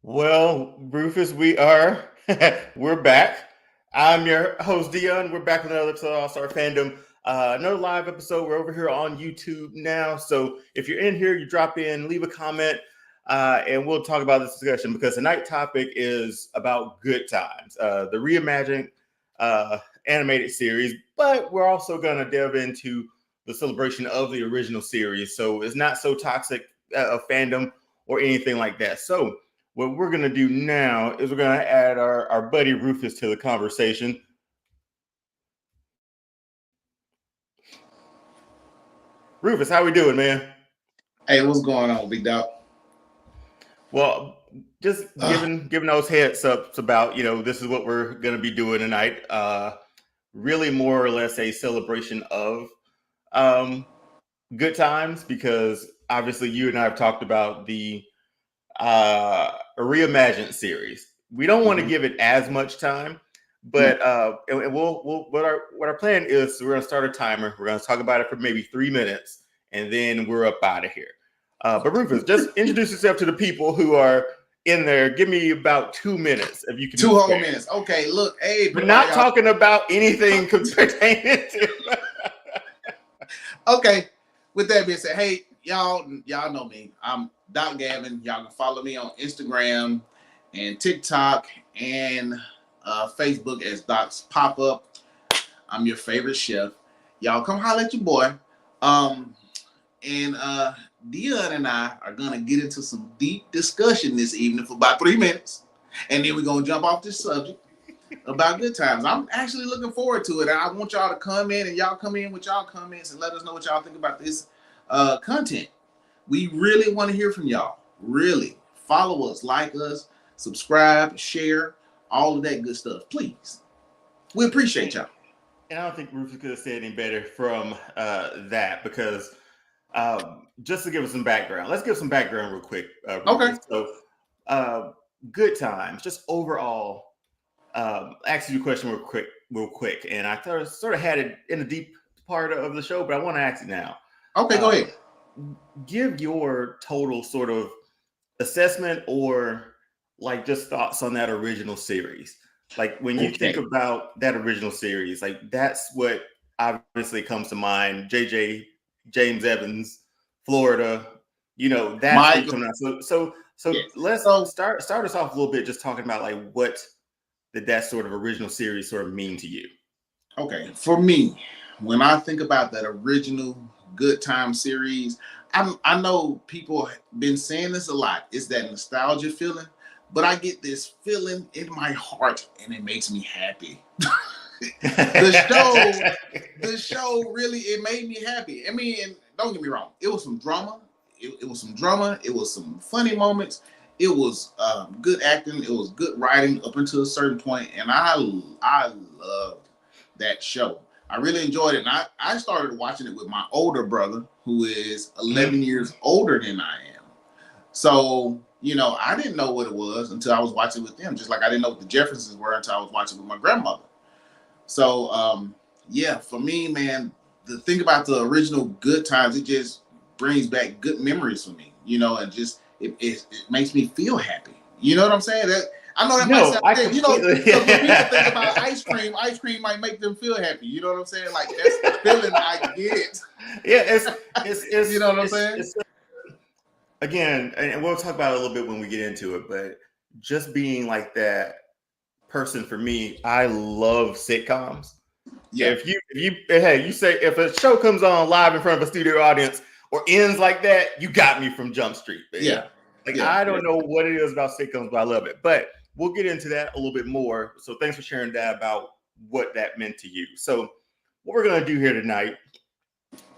Well, Rufus, we are we're back. I'm your host Dion. We're back with another episode of All Star Fandom. Another live episode. We're over here on YouTube now. So if you're in here, you drop in, leave a comment, and we'll talk about this discussion because tonight's topic is about Good Times, the reimagined animated series. But we're also going to delve into the celebration of the original series. So it's not so toxic a fandom or anything like that. So what we're going to do now is we're going to add our buddy Rufus to the conversation. Rufus, how we doing, man? Hey, what's going on, big dog? Well, just giving those heads ups about, this is what we're going to be doing tonight. Really more or less a celebration of Good Times because obviously you and I have talked about the reimagined series. We don't want to give it as much time, but and we'll what our plan is. We're gonna start a timer. We're gonna talk about it for maybe 3 minutes, and then we're up out of here. But Rufus, just introduce yourself to the people who are in there. Give me about 2 minutes if you can. 2 whole minutes. Okay, look, hey, we're not talking about anything pertaining to. Okay, with that being said, hey, y'all know me. I'm Doc Gavin. Y'all can follow me on Instagram and TikTok and Facebook as Doc's Pop Up. I'm your favorite chef. Y'all come holler at your boy. And Dion and I are gonna get into some deep discussion this evening for about 3 minutes, and then we're gonna jump off this subject about Good Times. I'm actually looking forward to it. I want y'all to come in, and y'all come in with y'all comments and let us know what y'all think about this content. We really want to hear from y'all. Really follow us, like us, subscribe, share, all of that good stuff. Please, we appreciate y'all. And I don't think Rufus could have said any better from that because just to give us some background, let's give some background real quick. Okay. So, Good Times, just overall. Ask you a question real quick, and I sort of had it in the deep part of the show, but I want to ask you now. Okay, go ahead. Give your total sort of assessment or like just thoughts on that original series. Like when you think about that original series, like that's what obviously comes to mind. JJ, James Evans, Florida, that's what coming out. So yes. Let's start us off a little bit just talking about like what did that sort of original series sort of mean to you? Okay, for me, when I think about that original Good Time series, I know people have been saying this a lot. It's that nostalgia feeling, but I get this feeling in my heart, and it makes me happy. the show really, it made me happy. I mean, don't get me wrong, it was some drama. It was some drama. It was some funny moments. It was good acting. It was good writing up until a certain point, and I loved that show. I really enjoyed it, and I started watching it with my older brother, who is 11 years older than I am. So, I didn't know what it was until I was watching with them, just like I didn't know what the Jeffersons were until I was watching with my grandmother. So, yeah, for me, man, the thing about the original Good Times, it just brings back good memories for me, and just it makes me feel happy. You know what I'm saying? I know that might sound big. Because when people think about ice cream might make them feel happy. You know what I'm saying? Like that's the feeling I get. Yeah, it's you know what I'm saying? Again, and we'll talk about it a little bit when we get into it, but just being like that person for me, I love sitcoms. Yeah. If you say if a show comes on live in front of a studio audience or ends like that, you got me from Jump Street. Baby. Yeah. I don't know what it is about sitcoms, but I love it. But we'll get into that a little bit more. So thanks for sharing that about what that meant to you. So what we're going to do here tonight,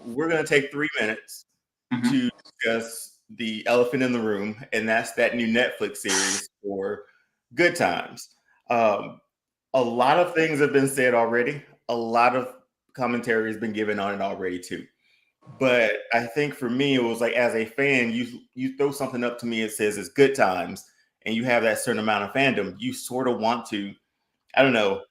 we're going to take 3 minutes to discuss the elephant in the room, and that's that new Netflix series for Good Times. A lot of things have been said already. A lot of commentary has been given on it already too. But I think for me, it was like as a fan, you throw something up to me, it says it's Good Times, and you have that certain amount of fandom, you sort of want to, I don't know,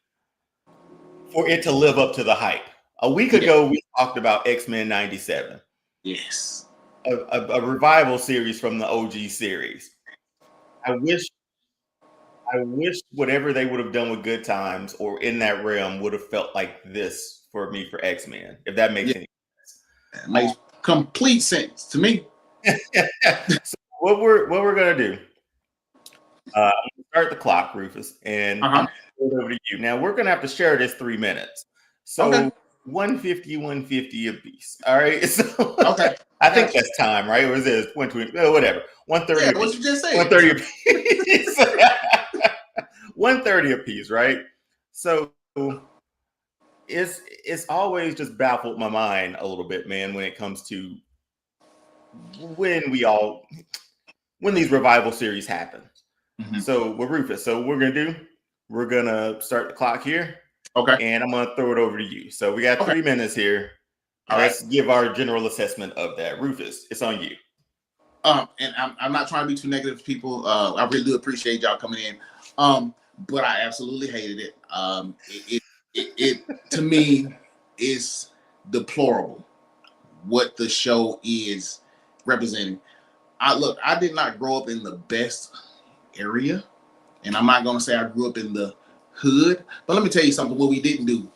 for it to live up to the hype. A week ago, we talked about X-Men 97. Yes. A revival series from the OG series. I wish I wish whatever they would have done with Good Times or in that realm would have felt like this for me for X-Men, if that makes any sense. It makes complete sense to me. So what we're gonna do? Start the clock, Rufus, and I'm gonna throw it over to you. Now we're gonna have to share this 3 minutes. So 150, 150 apiece. All right. So I think that's time, right? Or is it 120? Whatever. 130. Yeah, what you just said. 130 apiece. 130 apiece, right? So it's always just baffled my mind a little bit, man, when it comes to when these revival series happen. Mm-hmm. So with Rufus, so we're gonna start the clock here. Okay. And I'm gonna throw it over to you. So we got 3 minutes here. Let's give our general assessment of that. Rufus, it's on you. And I'm not trying to be too negative to people. I really do appreciate y'all coming in. But I absolutely hated it. It to me is deplorable what the show is representing. I did not grow up in the best area, and I'm not gonna say I grew up in the hood, but let me tell you something. What we didn't do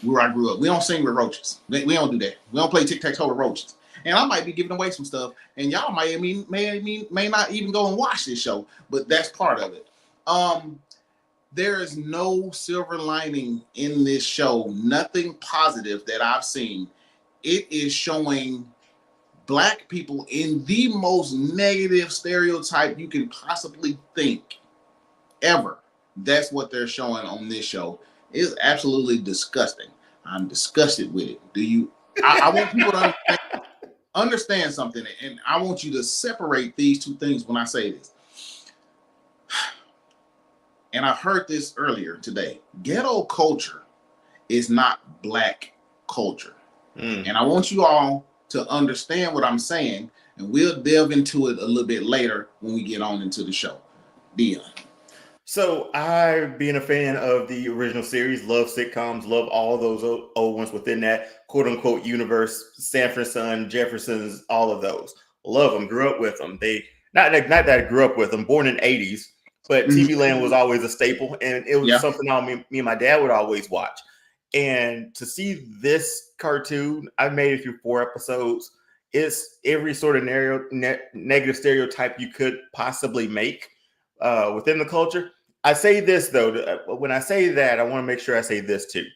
where I grew up, we don't sing with roaches. We don't do that. We don't play tic-tac-toe with roaches. And I might be giving away some stuff, and y'all may not even go and watch this show, but that's part of it. There is no silver lining in this show, nothing positive that I've seen. It is showing Black people in the most negative stereotype you can possibly think ever. That's what they're showing on this show. It's absolutely disgusting. I'm disgusted with it. I want people to understand something, and I want you to separate these two things when I say this. And I heard this earlier today. Ghetto culture is not Black culture. And I want you all to understand what I'm saying, and we'll delve into it a little bit later when we get on into the show. Dion. So I, being a fan of the original series, love sitcoms, love all those old ones within that quote unquote universe, Sanford Son, Jeffersons, all of those. Love them, grew up with them. They not that I grew up with them, born in the 80s, but TV Land was always a staple, and it was something me and my dad would always watch. And to see this cartoon, I made it through 4 episodes. It's every sort of negative stereotype you could possibly make within the culture. I say this though, when I say that, I want to make sure I say this too.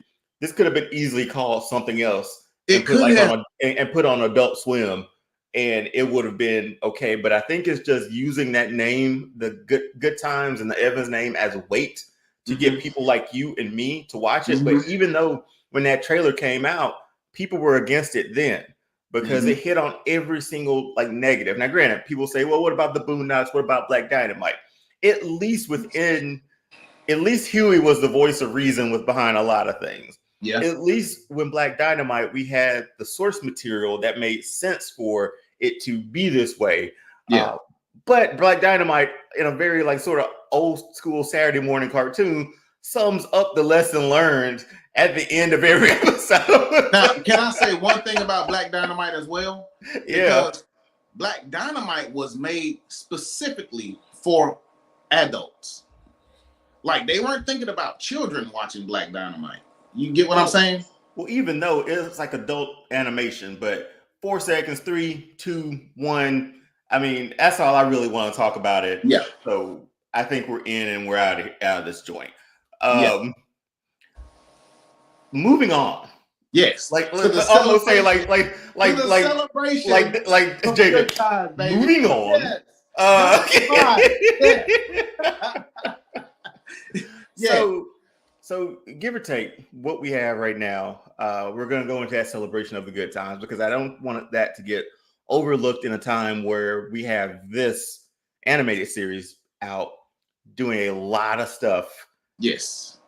This could have been easily called something else and put on Adult Swim, and it would have been okay. But I think it's just using that name, the Good Times and the Evans name, as weight to get people like you and me to watch it. But even though when that trailer came out, people were against it then because it hit on every single negative. Now, granted, people say, well, what about the Boondocks? What about Black Dynamite? At least Huey was the voice of reason behind a lot of things. Yeah. At least when Black Dynamite, we had the source material that made sense for it to be this way. Yeah. But Black Dynamite, in a very sort of old school Saturday morning cartoon, sums up the lesson learned at the end of every episode. Now, can I say one thing about Black Dynamite as well? Because Black Dynamite was made specifically for adults. They weren't thinking about children watching Black Dynamite. You get what I'm saying? Well, even though it's adult animation, but 4 seconds, 3, 2, 1. I mean, that's all I really want to talk about it. Yeah. So I think we're in and we're out of this joint. Moving on. Yes. Almost say celebration. Like Jacob. Moving on. Yes. So give or take what we have right now, we're going to go into that celebration of the good times because I don't want that to get overlooked in a time where we have this animated series out doing a lot of stuff. Yes.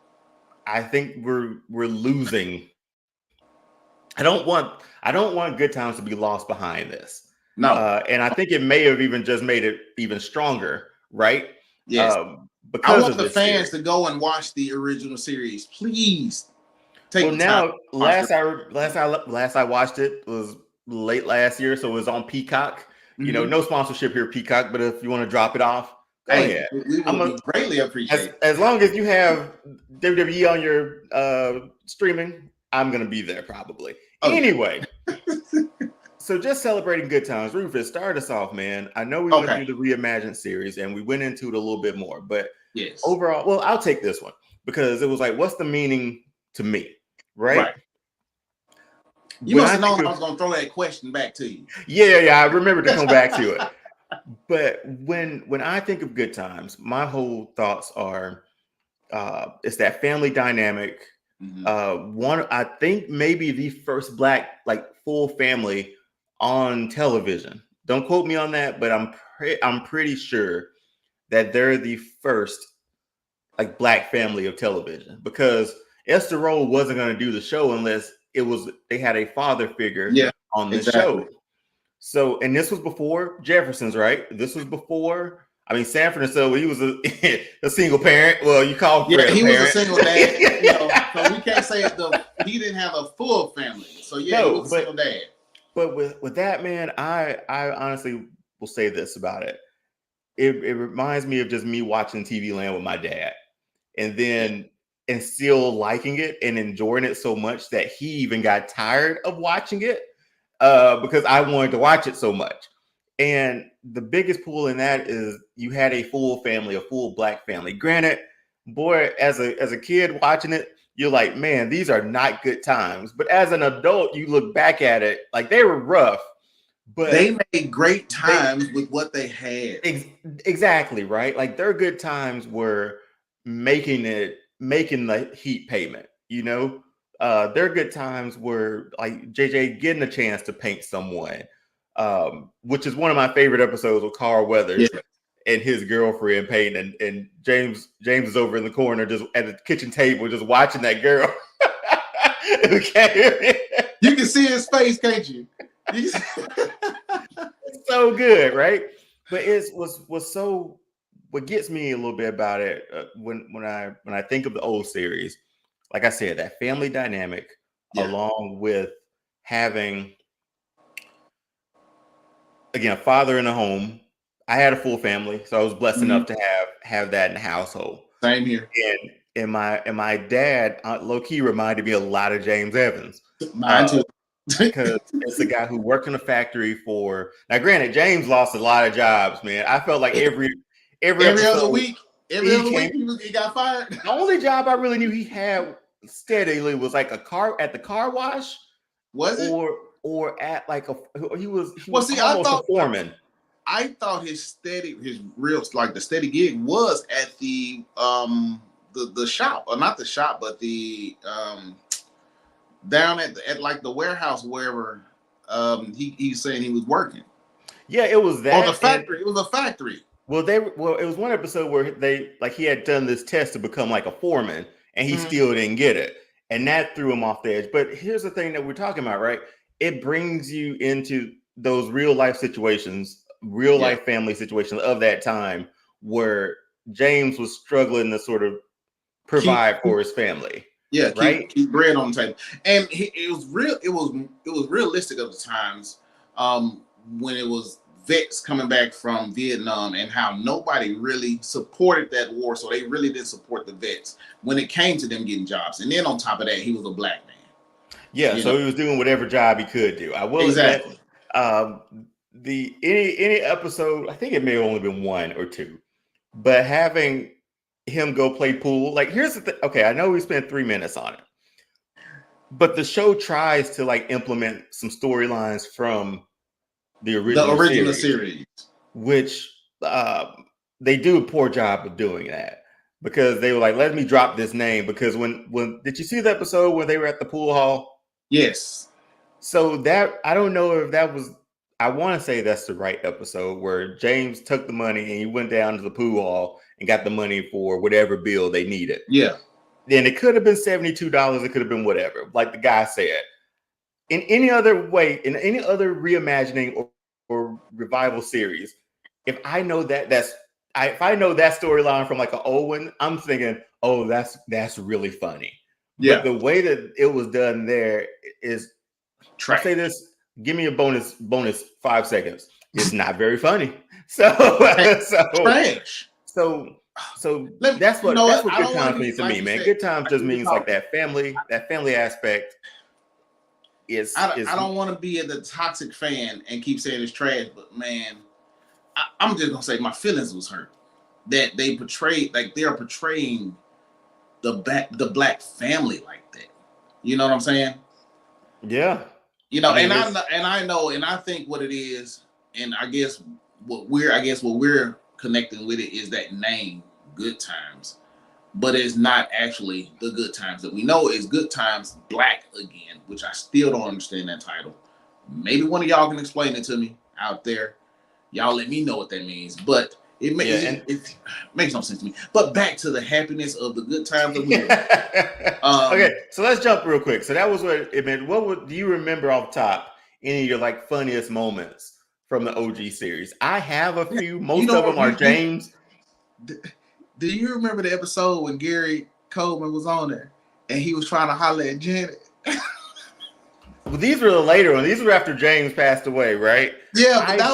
I think we're losing. I don't want good times to be lost behind this. No. And I think it may have even just made it even stronger, right? Yes. Because I want the fans to go and watch the original series. Please take time. Last I watched it was late last year, so it was on Peacock. No sponsorship here, Peacock, but if you want to drop it off, Hey, we will be greatly appreciated. As long as you have WWE on your streaming, I'm gonna be there probably. Anyway, so just celebrating good times. Rufus, start us off, man. I know we went through the reimagined series and we went into it a little bit more, but overall, well, I'll take this one because it was like, what's the meaning to me, right? You must have known I was gonna throw that question back to you. Yeah, I remember to come back to it. But when I think of good times, my whole thoughts are it's that family dynamic. One, I think maybe the first Black like full family on television. Don't quote me on that, but I'm pretty sure that they're the first like Black family of television because Esther Rolle wasn't going to do the show unless they had a father figure on the show. So, and this was before Jefferson's, right? This was before. I mean, Sanford and so he was a single parent. Well, you call him he was a single dad. So we can't say he didn't have a full family. So he was a single dad. But with that, man, I honestly will say this about it. It reminds me of just me watching TV Land with my dad, and still liking it and enjoying it so much that he even got tired of watching it. Because I wanted to watch it so much. And the biggest pull in that is you had a full family, a full Black family. Granted, boy, as a kid watching it, you're like, man, these are not good times. But as an adult, you look back at it like they were rough. But they made great times with what they had. Exactly, right? Like their good times were making the heat payment, you know? Their good times were like JJ getting a chance to paint someone, which is one of my favorite episodes with Carl Weathers and his girlfriend painting, and James is over in the corner just at the kitchen table just watching that girl. You can see his face, can't you? So good, right? But what gets me a little bit about it when I think of the old series. Like I said, that family dynamic, along with having, again, a father in the home. I had a full family, so I was blessed enough to have that in the household. Same here. And my dad, low key, reminded me a lot of James Evans. Mine too. Because it's a guy who worked in a factory for. Now, granted, James lost a lot of jobs, man. I felt like every other week. He got fired. The only job I really knew he had steadily was like at the car wash. Was it? Or at like he was almost a foreman. I thought the steady gig was at the shop, or not the shop, but the down at like the warehouse wherever he's saying he was working. Yeah, it was that. Oh, the factory. It was a factory. Well, it was one episode where he had done this test to become like a foreman, and he still didn't get it, and that threw him off the edge. But here's the thing that we're talking about, right? It brings you into those real life situations, real life family situations of that time where James was struggling to sort of provide for his family. Yeah, right. Keep bread on the table, and it was real. It was realistic of the times when it was vets coming back from Vietnam and how nobody really supported that war. So they really didn't support the vets when it came to them getting jobs. And then on top of that, he was a Black man. Yeah, so he was doing whatever job he could do. I will exactly. Admit, any episode, I think it may have only been one or two, but having him go play pool, like here's the thing. Okay, I know we spent 3 minutes on it, but the show tries to like implement some storylines from the original series, which they do a poor job of doing that because they were like, let me drop this name because when did you see the episode where they were at the pool hall? Yes. So that, I don't know if that was, I want to say that's the right episode where James took the money and he went down to the pool hall and got the money for whatever bill they needed. Yeah. Then it could have been $72. It could have been whatever, like the guy said. In any other way, in any other reimagining or revival series, if I know that storyline from like an old one, I'm thinking, oh, that's really funny. Yeah. But the way that it was done there is, I'll say this, give me a bonus 5 seconds. It's not very funny. So So that's what good times means to me, man. Good times just means like that family aspect is I don't want to be the toxic fan and keep saying it's trash, but man, I'm just gonna say my feelings was hurt that they portrayed, like they're portraying the black family like that. You know what I'm saying? Yeah. You know, and I think what it is, and I guess what we're connecting with it is that name, Good Times, but it's not actually the Good Times that we know. Is Good Times Black Again, which I still don't understand that title. Maybe one of y'all can explain it to me out there. Y'all let me know what that means, but it makes no sense to me. But back to the happiness of the good times that we okay, so let's jump real quick. So that was what it meant. Do you remember off top any of your like funniest moments from the OG series? I have a few. Most of them are James. Do you remember the episode when Gary Coleman was on there and he was trying to holler at Janet? Well, these were the later ones. These were after James passed away, right? Yeah, but that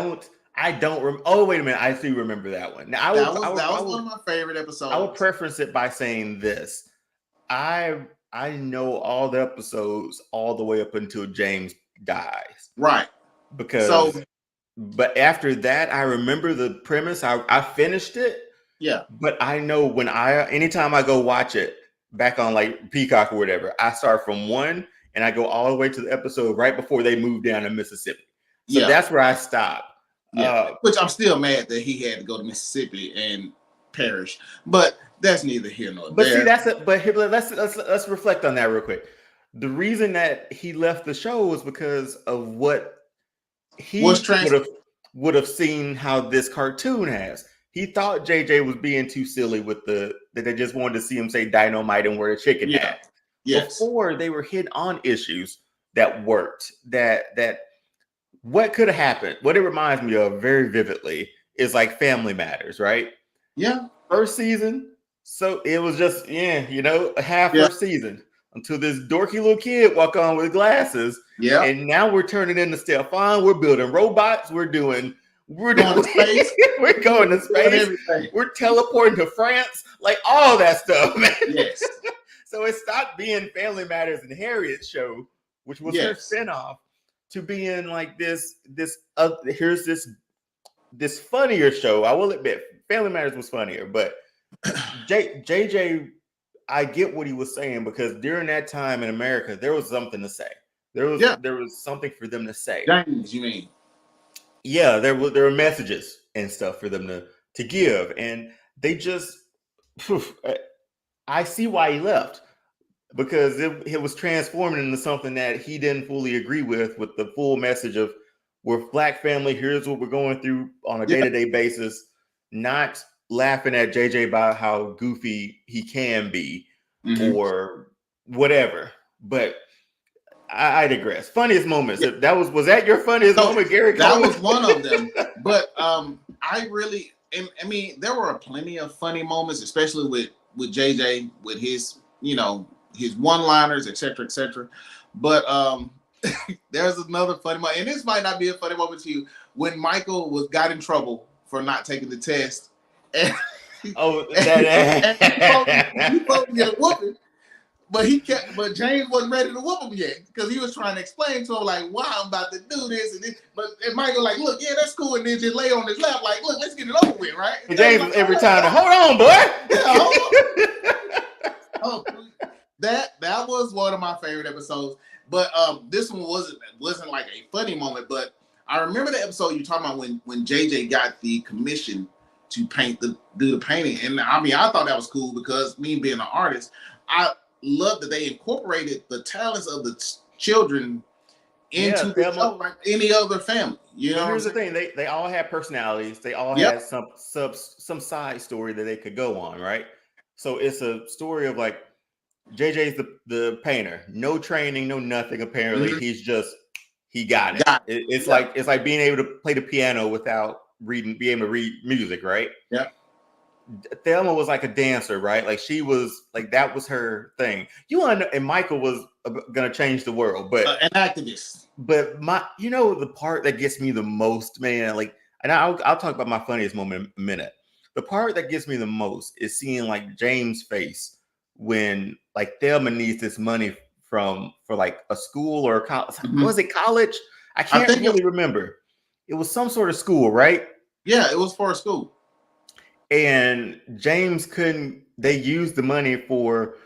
was I don't remember. Oh, wait a minute. I do remember that one. Now, that was one of my favorite episodes. I would preference it by saying this. I know all the episodes all the way up until James dies. Right. But after that, I remember the premise. I finished it. Yeah. But I know anytime I go watch it back on like Peacock or whatever, I start from 1 and I go all the way to the episode right before they moved down to Mississippi. So that's where I stop. Yeah. Which I'm still mad that he had to go to Mississippi and perish. But that's neither here nor there. But see, let's reflect on that real quick. The reason that he left the show was because of what he would have seen how this cartoon has. He thought JJ was being too silly with that they just wanted to see him say dynamite and wear a chicken hat. Yes. Before they were hit on issues that worked, that what could have happened, what it reminds me of very vividly is like Family Matters, right? Yeah. First season, so it was just, a half first season until this dorky little kid walk on with glasses. Yeah. And now we're turning into Stefan. We're building robots. We're going to space. We're going to space. We're teleporting to France. Like all that stuff, man. Yes. So it stopped being Family Matters and Harriet's show, which was her spinoff, to being like this here's this funnier show. I will admit Family Matters was funnier, but JJ, I get what he was saying, because during that time in America, there was something to say. There was something for them to say. James, you mean? Yeah, there were messages and stuff for them to give, and they just. I see why he left, because it was transforming into something that he didn't fully agree with the full message of we're Black family. Here's what we're going through on a day-to-day basis. Not laughing at JJ about how goofy he can be or whatever. But I digress. Funniest moments. Yeah. Was that your funniest moment, Gary? That was one of them. But I mean, there were plenty of funny moments, especially with JJ, with his, his one-liners, etc., etc. But there's another funny moment, and this might not be a funny moment to you, when Michael got in trouble for not taking the test. And, he supposed to get a whooping, but James wasn't ready to whoop him yet, because he was trying to explain to him like why I'm about to do this and this. And Michael like, look, yeah, that's cool, and then just lay on his lap like, look, let's get it over with, right? And James like, every time, hold on, boy. Yeah, hold on. That was one of my favorite episodes. But this one wasn't like a funny moment. But I remember the episode you're talking about when JJ got the commission to do the painting, and I mean, I thought that was cool, because me being an artist, I love that they incorporated the talents of the children into the show like any other family. Here's the thing: they all had personalities. They all had some side story that they could go on, right? So it's a story of like JJ's the painter, no training, no nothing. Apparently, he got it. It's like being able to play the piano without being able to read music, right? Yeah. Thelma was like a dancer, right? Like she was like, that was her thing. And Michael was gonna change the world, but an activist. But the part that gets me the most, man, like, and I'll talk about my funniest moment in a minute. the part that gets me the most is seeing like James' face when like Thelma needs this money for like a school or a college. Mhm. Was it college? I I can't think really remember. It was some sort of school, right? Yeah, it was for a school. And James couldn't. They used the money for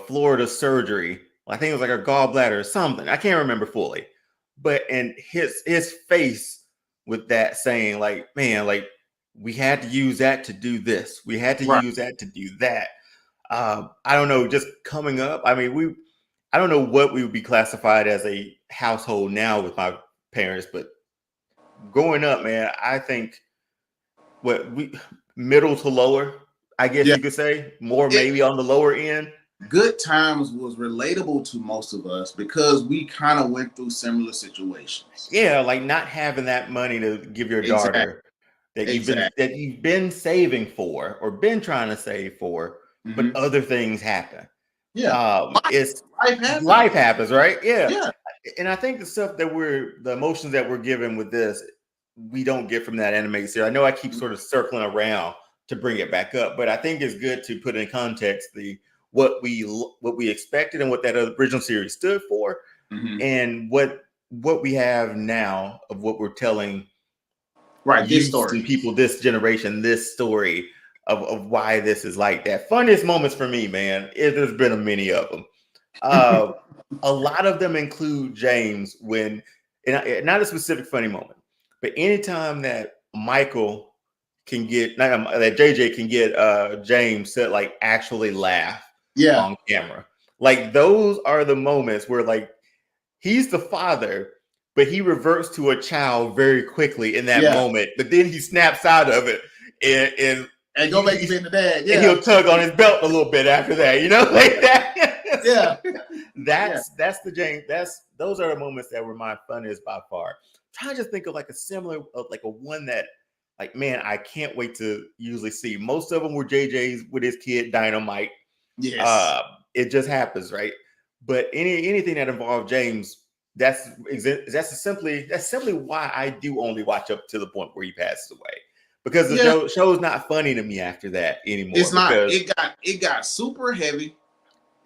Florida surgery. I think it was like a gallbladder or something. I can't remember fully. But and his face with that saying like, man, like we had to use that to do this. We had to Right. use that to do that. I don't know. Just coming up. I mean, I don't know what we would be classified as a household now with my parents, but growing up, man, I think what we middle to lower, I guess Yeah. you could say, more It, maybe on the lower end. Good Times was relatable to most of us because we kind of went through similar situations. Yeah, like not having that money to give your Exactly. daughter that Exactly. you've been saving for or been trying to save for, but Mm-hmm. other things happen. Yeah. It's Life happens. life happens, right? Yeah. Yeah. And I think the emotions that we're given with this, we don't get from that animated series. I know I keep sort of circling around to bring it back up, but I think it's good to put in context what we expected and what that original series stood for, Mm-hmm. and what we have now of what we're telling Right. This youth story. and people this generation, this story of why this is like that. Funniest moments for me, man, there's been a many of them. A lot of them include James when, not a specific funny moment, but anytime that Michael can get, that JJ can get James to like actually laugh on camera. Like those are the moments where like he's the father, but he reverts to a child very quickly in that moment. But then he snaps out of it and go back to being the dad. Yeah. And he'll tug on his belt a little bit after that, like that. Yeah. That's the James. Those are the moments that were my funniest by far. I'm trying to just think of like a similar, like a one that, like, man, I can't wait to usually see. Most of them were JJ's with his kid Dynamite. Yes. It just happens, right? But anything that involved James, that's simply why I do only watch up to the point where he passes away. Because the show's not funny to me after that anymore. It's not. It got super heavy,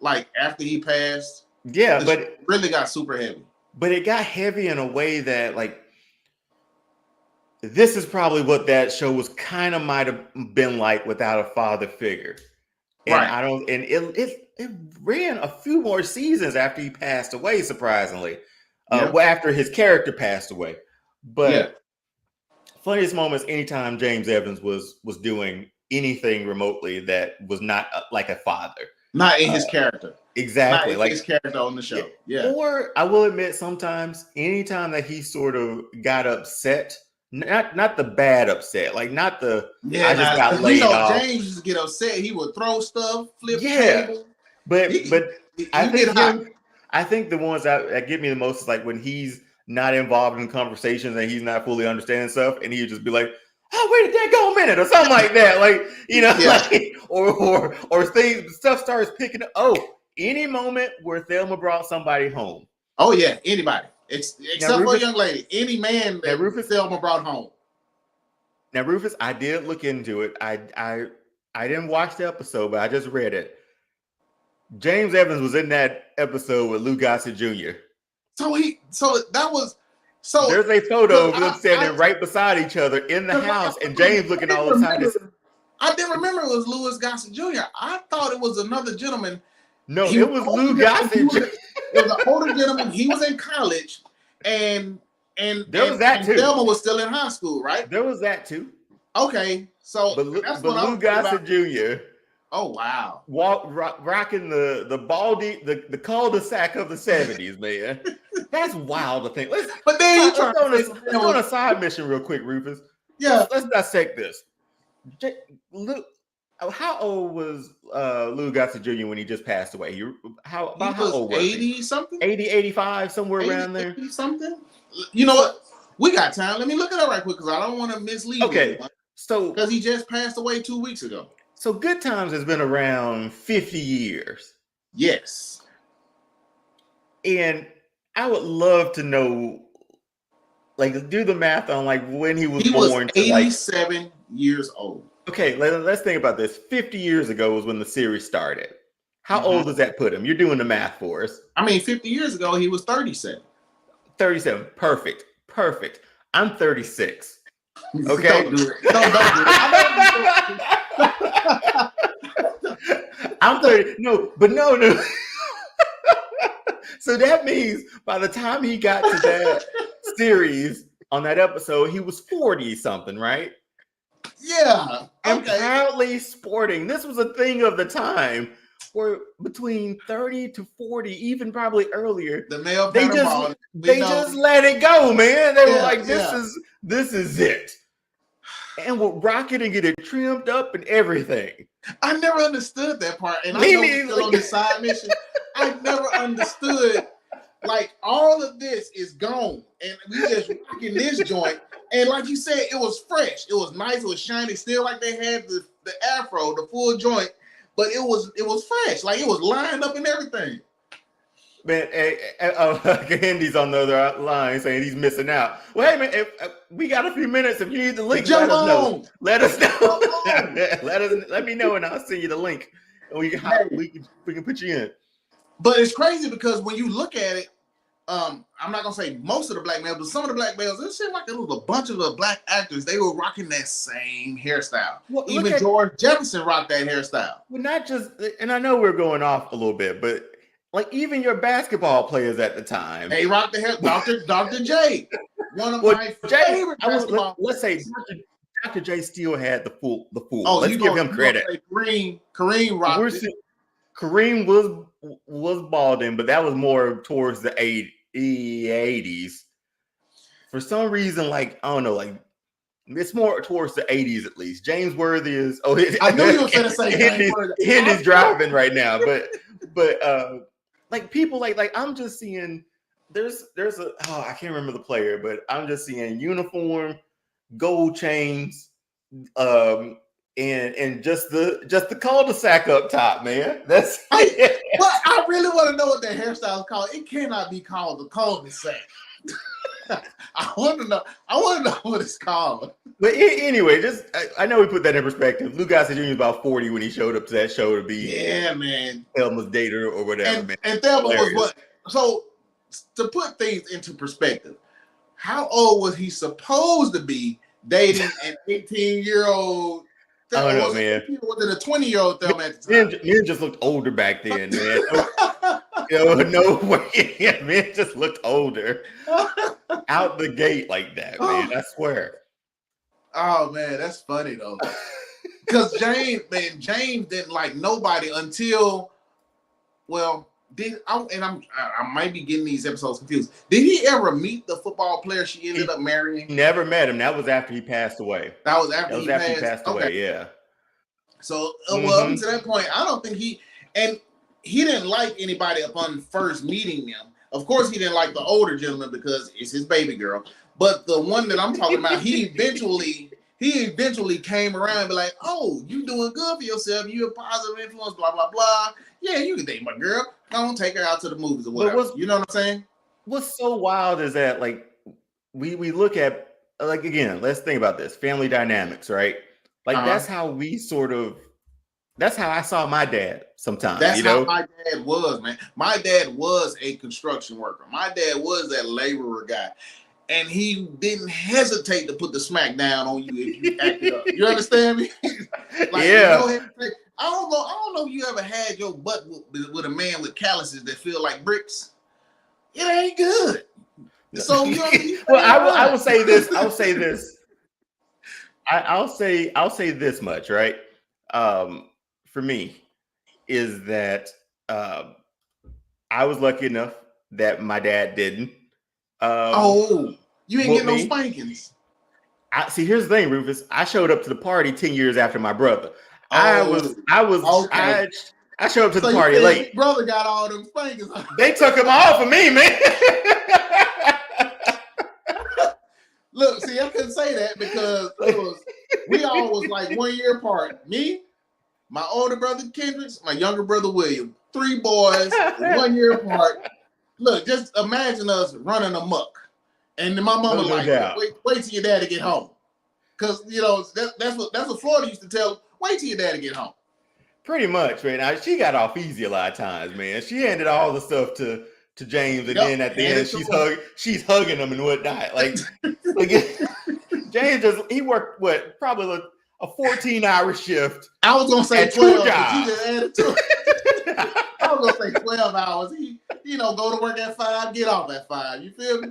like after he passed. Yeah, but it really got super heavy. But it got heavy in a way that, like, this is probably what that show was kind of might have been like without a father figure. And right. I don't. And it ran a few more seasons after he passed away. Surprisingly, well, after his character passed away, but. Funniest moments anytime James Evans was doing anything remotely that was not like a father. Not in his character. Exactly. Not in his character on the show. Yeah. Or I will admit sometimes anytime that he sort of got upset, not the bad upset, like not the I just got laid off. James used to get upset. He would throw stuff, flip table. But I think the ones that get me the most is like when he's not involved in conversations and he's not fully understanding stuff, and he would just be like, "Oh, wait a go a minute," or something like that. Like, like, or stuff starts picking up. Oh, any moment where Thelma brought somebody home. Oh yeah, anybody except for a young lady, any man that Thelma brought home. Now, Rufus, I did look into it. I didn't watch the episode, but I just read it. James Evans was in that episode with Lou Gossett Jr. There's a photo of them standing right beside each other in the house, and James looking all excited. I didn't remember it was Louis Gossett Jr. I thought it was another gentleman. No, it was Lou Gossett Jr. It was an older gentleman. He was in college, and there was that too. Thelma was still in high school, right? There was that too. Okay, so but Lou Gossett Jr. Oh wow! Rocking the baldy, the cul-de-sac of the 70s, man. That's wild to think. Let's go on a side mission real quick, Rufus. Yeah, let's dissect this. How old was Lou Gossett Jr. when he just passed away? How old was 80 something? 80, 85, somewhere around there. Something. You know what? We got time. Let me look it up right quick because I don't want to mislead. Okay, so because he just passed away 2 weeks ago. So Good Times has been around 50 years. Yes. And I would love to know, like, do the math on like when he was born. He was 87 years old. Okay, let's think about this. 50 years ago was when the series started. How Mm-hmm. old does that put him? You're doing the math for us. I mean, 50 years ago, he was 37. 37. Perfect. Perfect. I'm 36. Okay. Don't do it. Don't do it. I I'm 30. No, but no. So that means by the time he got to that series on that episode, he was 40 something, right? Yeah. And proudly sporting. This was a thing of the time where between 30 to 40, even probably earlier, the male they just let it go, man. They were like, this is it. And we'll rock it and get it trimmed up and everything. I never understood that part. And I know we're still on this side mission. I never understood, like, all of this is gone. And we just rocking this joint. And like you said, it was fresh. It was nice. It was shiny. Still like they had the afro, the full joint. But it was fresh. Like, it was lined up and everything. Man, Andy's on the other line saying he's missing out. Well, hey, man, if we got a few minutes. If you need the link, let us know. Let us know. Let me know, and I'll send you the link. And we can put you in. But it's crazy because when you look at it, I'm not gonna say most of the black males, but some of the black males, it seemed like there was a bunch of the black actors. They were rocking that same hairstyle. Well, even George Jefferson rocked that hairstyle. Well, not just, and I know we're going off a little bit, but like even your basketball players at the time, they rocked the hair. Dr. J, one of my favorite basketball. Let's say Dr. J still had the full. Oh, let's give him credit. Kareem rocked it. Kareem was balding, but that was more towards the 80s. For some reason, like, I don't know, like it's more towards the 80s at least. James Worthy is. Oh, I knew you were going to say James Worthy. Henry's driving right now, but like people like I'm just seeing. There's I can't remember the player, but I'm just seeing uniform, gold chains, and just the cul-de-sac up top, man. That's it. Well, I really want to know what that hairstyle is called. It cannot be called the cul-de-sac. I want to know what it's called. But anyway, I know we put that in perspective. Lou Gossett Jr. was about 40 when he showed up to that show to be man, Thelma's dater or whatever. And Thelma was what? So to put things into perspective, how old was he supposed to be dating an 18-year-old? I don't know, man. Was it a 20-year-old Thelma at the time? Men just looked older back then, man. No way. Men just looked older out the gate like that, man. I swear. Oh man, that's funny though. Because James didn't like nobody until, well, I might be getting these episodes confused. Did he ever meet the football player she ended up marrying? Never met him. That was after he passed away. That was after he passed away. Yeah. So well, up to that point, I don't think he didn't like anybody upon first meeting them. Of course, he didn't like the older gentleman because it's his baby girl. But the one that I'm talking about, he eventually came around and be like, "Oh, you doing good for yourself. You a positive influence. Blah blah blah. Yeah, you can date my girl. Don't take her out to the movies or whatever." You know what I'm saying? What's so wild is that like we look at, like, again, let's think about this family dynamics, right? Like that's how I saw my dad sometimes. That's how my dad was, man. My dad was a construction worker. My dad was that laborer guy. And he didn't hesitate to put the smack down on you if you acted up. You understand me? Like, yeah. I don't know if you ever had your butt with a man with calluses that feel like bricks. It ain't good. So you know, well, I will say this. I'll say this much, right? For me, is that I was lucky enough that my dad didn't. You ain't getting no spankings. See, here's the thing, Rufus. I showed up to the party 10 years after my brother. I showed up to the party late. Brother got all them spankings. They took them all for me, man. Look, see, I couldn't say that because we all was like 1 year apart. Me, my older brother Kendricks, my younger brother William. 3 boys, 1 year apart. Look, just imagine us running amok. And then my mama wait till your daddy get home. Because that's what Florida used to tell. Wait till your daddy get home. Pretty much, man. Now, she got off easy a lot of times, man. She handed all the stuff to James, and then at the end she's hugging him and whatnot. Like James he worked probably a 14-hour shift. I was gonna say 12. But you just added to it. I was gonna say 12 hours. He go to work at 5, get off at 5. You feel me?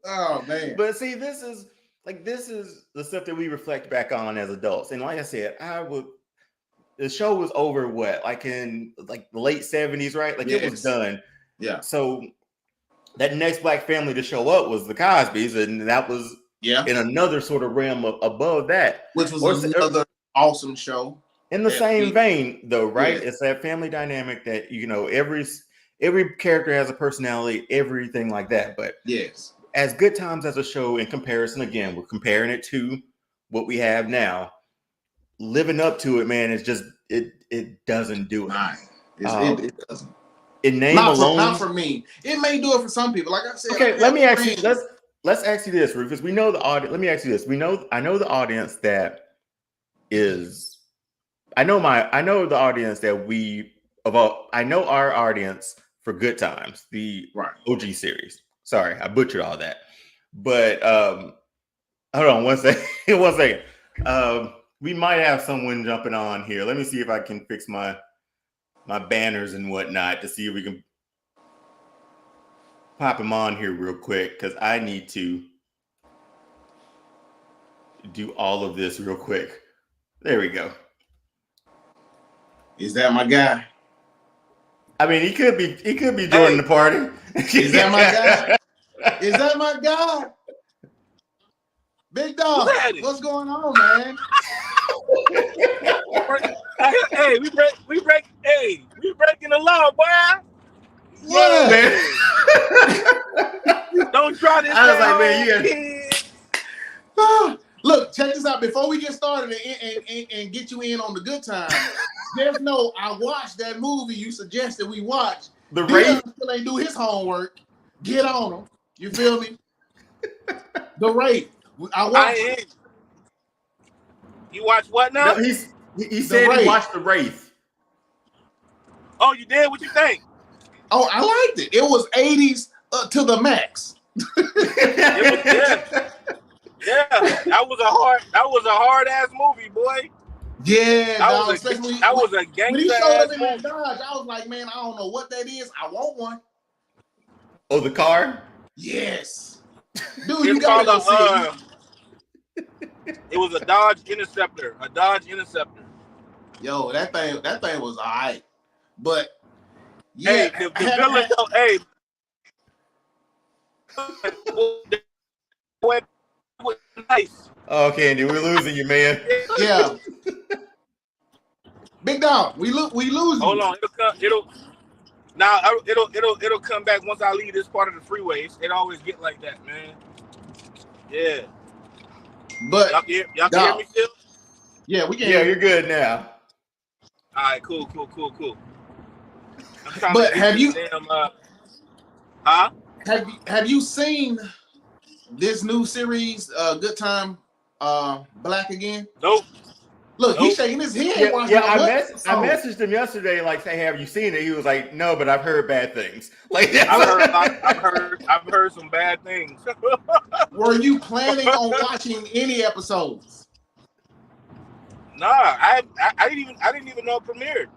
Oh man. But see, this is the stuff that we reflect back on as adults. And like I said, the show was over in the late 70s, right? Like it was done. Yeah. So that next black family to show up was the Cosbys, and that was in another sort of realm above that. Which was another awesome show. In the same vein, though, right? Yeah. It's that family dynamic that every character has a personality, everything like that. But yes, as Good Times as a show, in comparison, again, we're comparing it to what we have now. Living up to it, man, it's just it doesn't do it. It doesn't. In name alone, not for me. It may do it for some people. Like I said, okay. Let me ask you. Let's ask you this, Rufus. We know the audience. Let me ask you this. I know the audience that is. I know the audience that I know our audience for Good Times, the OG series. Sorry, I butchered all that. But hold on one second. One second. We might have someone jumping on here. Let me see if I can fix my banners and whatnot to see if we can pop him on here real quick, because I need to do all of this real quick. There we go. Is that my guy? I mean, he could be joining the party. Is that my guy? Is that my guy? Big Dog, what's going on, man? Hey, we breaking the law, boy. What? Don't try this. I was like, man, look, check this out. Before we get started and get you in on the Good Time, just know I watched that movie you suggested we watch. The Wraith still ain't do his homework. Get on him. You feel me? The Wraith. I watched it. You watch what now? No, he said he watched The Wraith. Oh, you did? What you think? Oh, I liked it. It was 80s to the max. Yeah, that was a hard ass movie, boy. Yeah, that was a gangster. When he showed up in that Dodge, I was like, man, I don't know what that is. I want one. Oh, the car? Yes. Dude, you gotta go see it. It was a Dodge Interceptor. Yo, that thing was all right. But yeah, hey, the villain though, hey. Nice. Oh, Candy, we're losing you, man. Yeah. Big Dog, we losing. Hold on, it'll come back once I leave this part of the freeways. It always get like that, man. Yeah. But y'all can hear me still? Yeah, we can. Yeah, you're good now. All right, cool. But have you? Have you seen this new series, Good Time, Black Again? Nope. Look, he's shaking his head. I messaged him yesterday, like, "Hey, have you seen it?" He was like, "No, but I've heard bad things." Like, I've heard some bad things. Were you planning on watching any episodes? Nah, I didn't even know it premiered.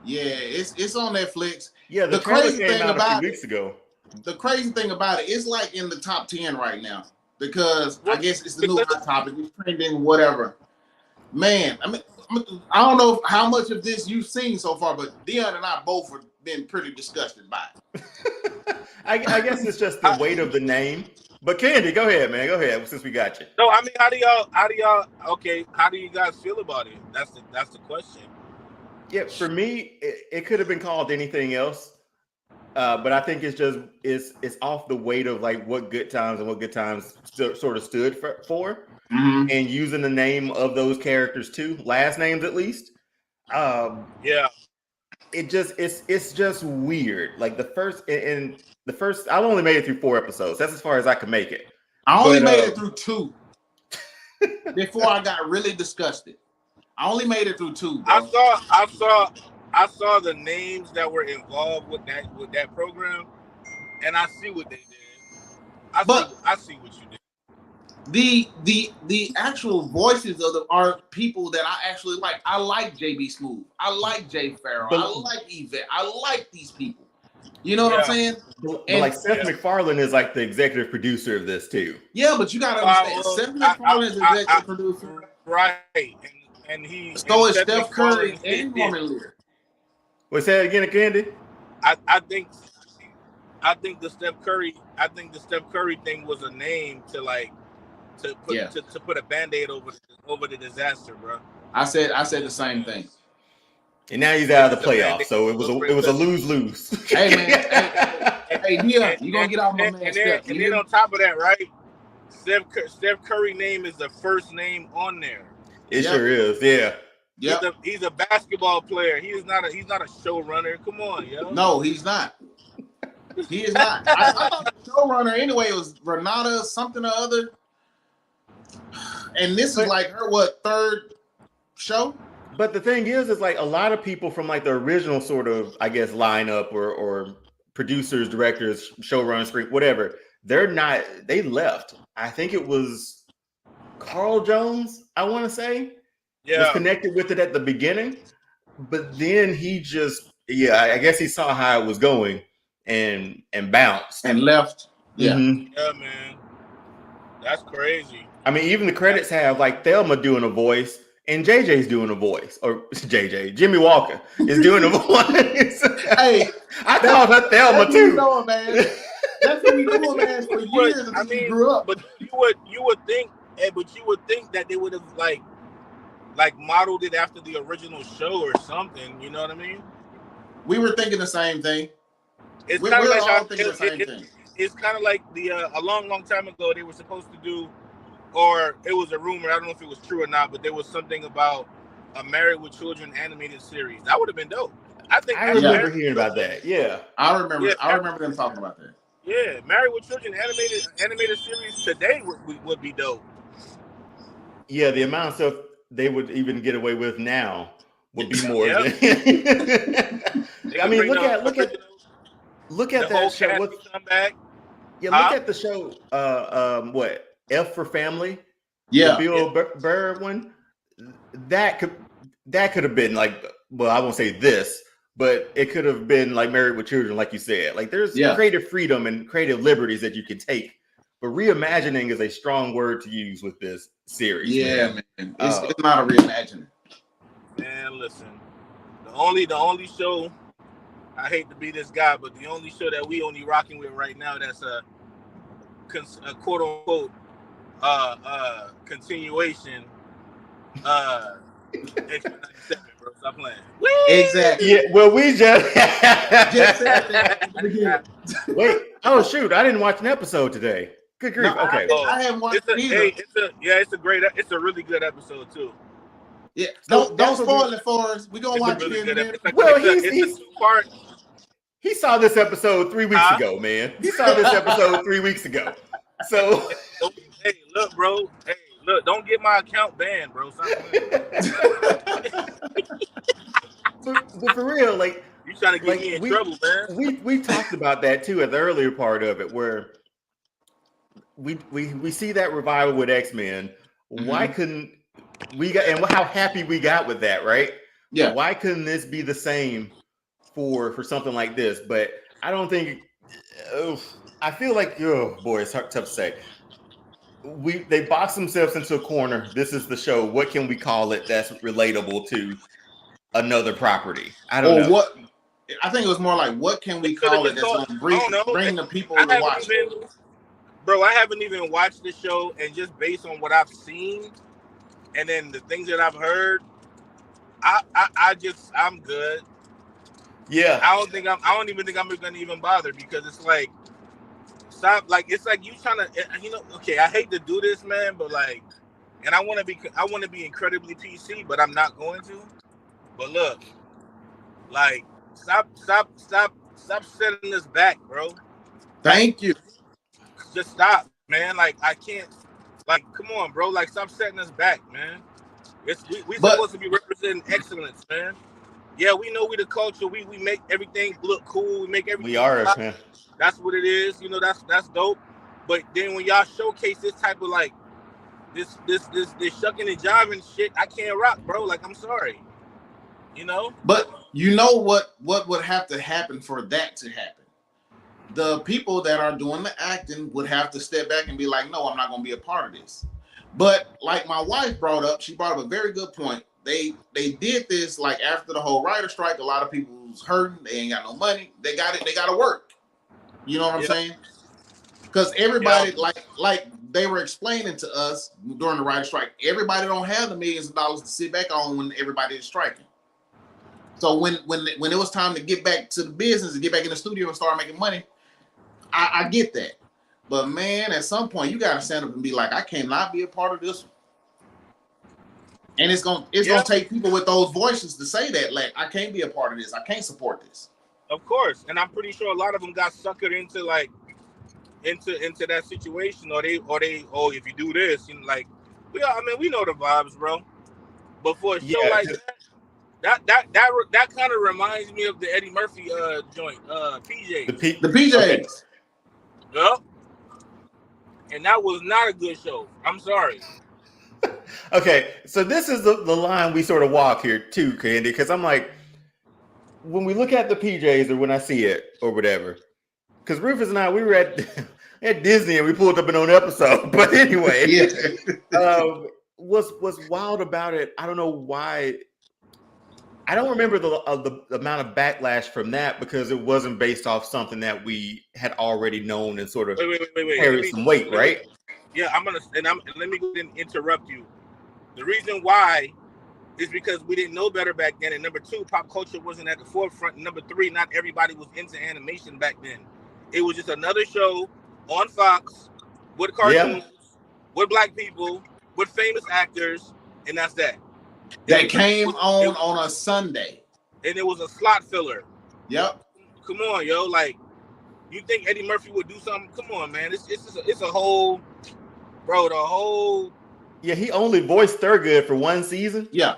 Yeah, it's on Netflix. Yeah, the crazy thing about a few weeks ago. The crazy thing about it, it's like in the top 10 right now because I guess it's the new hot topic. It's trending, whatever. Man, I mean, I don't know how much of this you've seen so far, but Dion and I both have been pretty disgusted by it. I guess it's just the weight of the name. But Candy, go ahead, man. Go ahead, since we got you. No, I mean, how do you guys feel about it? That's the question. Yeah, for me, it could have been called anything else. But I think it's off the weight of like what Good Times sort of stood for. Mm-hmm. And using the name of those characters too, last names at least. Yeah. It's just weird. Like the first I've only made it through 4 episodes. That's as far as I could make it. I only made it through 2. before I got really disgusted. I only made it through 2, bro. I saw the names that were involved with that program, and I see what they did. I see what you did. The actual voices are people that I actually like. I like JB Smooth. I like Jay Farrell. I like Yvette. I like these people. You know what I'm saying? But like Seth MacFarlane is like the executive producer of this too. Yeah, but you gotta understand, Seth MacFarlane is executive producer, right? And so is Steph Curry and Norman Lear. What's that again, Candy? I think the Steph Curry thing was a name to like to put a Band-Aid over the disaster, bro. I said the same thing. And now he's out of the playoffs, so it was a lose-lose. Hey man, hey, yeah, you gonna get off my man. And then on top of that, right? Steph Curry name is the first name on there. It sure is, yeah. Yeah, he's a basketball player. He's not a showrunner. Come on, yo. No, he's not. He is not. I thought the showrunner anyway was Renata something or other. And this is like her third show? But the thing is like a lot of people from like the original sort of, I guess, lineup or producers, directors, showrunners, whatever, they left. I think it was Carl Jones, I want to say, was connected with it at the beginning. But then he just, I guess he saw how it was going and bounced. And left. Yeah. Mm-hmm. Yeah, man. That's crazy. I mean, even the credits have like Thelma doing a voice and JJ's doing a voice, or Jimmy Walker is doing a voice. Hey, I called her Thelma too. Know, man. That's what we doing, man, for years. I mean, grew up. But you would think that they would have like modeled it after the original show or something. You know what I mean? We were thinking the same thing. It's kind of like it's kind of like a long time ago they were supposed to do. Or it was a rumor, I don't know if it was true or not, but there was something about a Married with Children animated series. That would have been dope. I remember hearing about that. Yeah. I remember them talking about that. Yeah, Married with Children animated series today would be dope. Yeah, the amount of stuff they would even get away with now would be more than I mean, look at that show. Come back. Yeah, look at the show what? F for Family, yeah, the Bill Burr one. That could have been like, well, I won't say this, but it could have been like Married with Children, like you said. Like there's creative freedom and creative liberties that you can take, but reimagining is a strong word to use with this series. Yeah, man, it's not a reimagining. Man, listen, the only show, I hate to be this guy, but the only show that we only rocking with right now that's a quote unquote continuation X-Men 97, bro. Stop playing. Exactly. Yeah, well, we just said that. Wait. Oh shoot, I didn't watch an episode today. Good grief. No, okay. I haven't watched it either. It's a really good episode too. Yeah. Don't spoil it for us. We're gonna watch it in a minute. Well, he saw this episode 3 weeks ago, man. He saw this episode 3 weeks ago. So hey, look, bro. Hey, look, don't get my account banned, bro. but for real, like you trying to get me in trouble, man. We talked about that too at the earlier part of it, where we see that revival with X-Men. Mm-hmm. Why couldn't we got and how happy we got with that, right? Yeah. Why couldn't this be the same for something like this? But I don't think. I feel like, oh boy, it's tough to say. They box themselves into a corner. This is the show. What can we call it that's relatable to another property? I don't know. What? I think it was more like, what can we call it that's going to bring the people to watch? Bro, I haven't even watched the show, and just based on what I've seen, and then the things that I've heard, I'm good. Yeah. I don't even think I'm going to even bother, because it's like. Stop! Like it's like you trying to, okay. I hate to do this, man, but like, and I want to be incredibly PC, but I'm not going to. But look, like, stop setting this back, bro. Thank you. Just stop, man. Like I can't. Like, come on, bro. Like, stop setting us back, man. We But supposed to be representing excellence, man. Yeah, we know we the culture. We make everything look cool. We make everything. We are, man. That's what it is. You know, that's dope. But then when y'all showcase this type of like this shucking and jiving shit, I can't rock, bro. Like, I'm sorry. You know? But you know what would have to happen for that to happen? The people that are doing the acting would have to step back and be like, no, I'm not going to be a part of this. But like my wife brought up, she brought up a very good point. They did this like after the whole writer strike. A lot of people was hurting. They ain't got no money. They got to work. You know what I'm saying? Because everybody, like they were explaining to us during the writer strike, everybody don't have the millions of dollars to sit back on when everybody is striking. So when it was time to get back to the business and get back in the studio and start making money, I get that. But man, at some point you gotta stand up and be like, I cannot be a part of this one. And it's gonna take people with those voices to say that, like, I can't be a part of this. I can't support this. Of course. And I'm pretty sure a lot of them got suckered into like into that situation, or if you do this, you know, like we know the vibes, bro. But for a show like that kind of reminds me of the Eddie Murphy joint, PJs. The PJs. Okay. Yep. And that was not a good show. I'm sorry. Okay, so this is the line we sort of walk here too, Candy, because I'm like, when we look at the PJs or when I see it or whatever, because Rufus and I, we were at Disney and we pulled up an own episode. But anyway, what's wild about it, I don't know why. I don't remember the amount of backlash from that because it wasn't based off something that we had already known and sort of carried some weight, right? Yeah, let me go ahead and interrupt you. The reason why is because we didn't know better back then. And number two, pop culture wasn't at the forefront. And number three, not everybody was into animation back then. It was just another show on Fox with cartoons, with black people, with famous actors, and that's that. That came on a Sunday. And it was a slot filler. Yep. Come on, yo. Like, you think Eddie Murphy would do something? Come on, man. It's a whole, bro, the whole. Yeah, he only voiced Thurgood for one season. Yeah.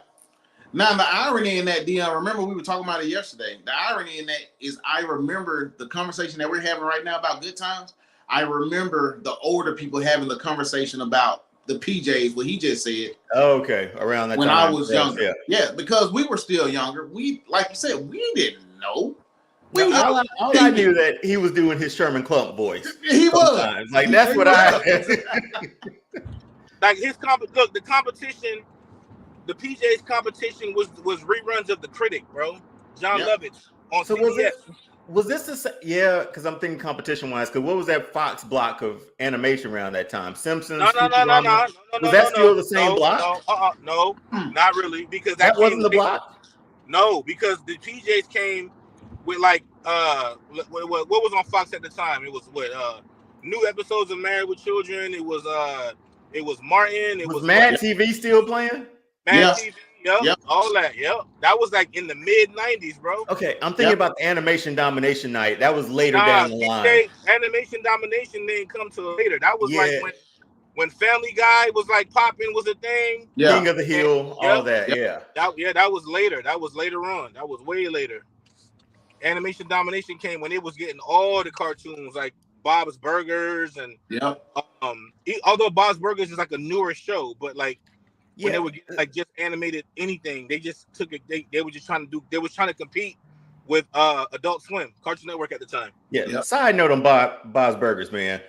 Now, the irony in that, Dion, remember we were talking about it yesterday. The irony in that is I remember the conversation that we're having right now about good times. I remember the older people having the conversation about the PJs, what he just said. Oh, okay, around that when time. I was younger. Yeah, because we were still younger. We, like you said, we didn't know. All I knew that he was doing his Sherman Klump voice. He was. Like, that's what I... Like, the competition, the PJ's competition was reruns of The Critic, bro. John Lovitz on CBS. Was this the same? Yeah, because I'm thinking competition-wise. Because what was that Fox block of animation around that time? Simpsons? No. Was that still the same block? No, not really. Because that wasn't the block? No, because the PJs came with like what was on Fox at the time? It was new episodes of Married with Children. It was Martin. It was Mad TV still playing? Mad TV. Yep, all that. Yep, that was like in the mid '90s, bro. Okay, I'm thinking about the Animation Domination Night. That was later down the line. Animation Domination didn't come till later. That was like when Family Guy was like popping was a thing. Yeah. King of the Hill, all that. That was later. That was later on. That was way later. Animation Domination came when it was getting all the cartoons like Bob's Burgers and although Bob's Burgers is like a newer show, but like. When they would get, like just animated anything, they just took it. They were just trying to compete with Adult Swim, Cartoon Network at the time. Yeah. Side note on Bob's Burgers, man.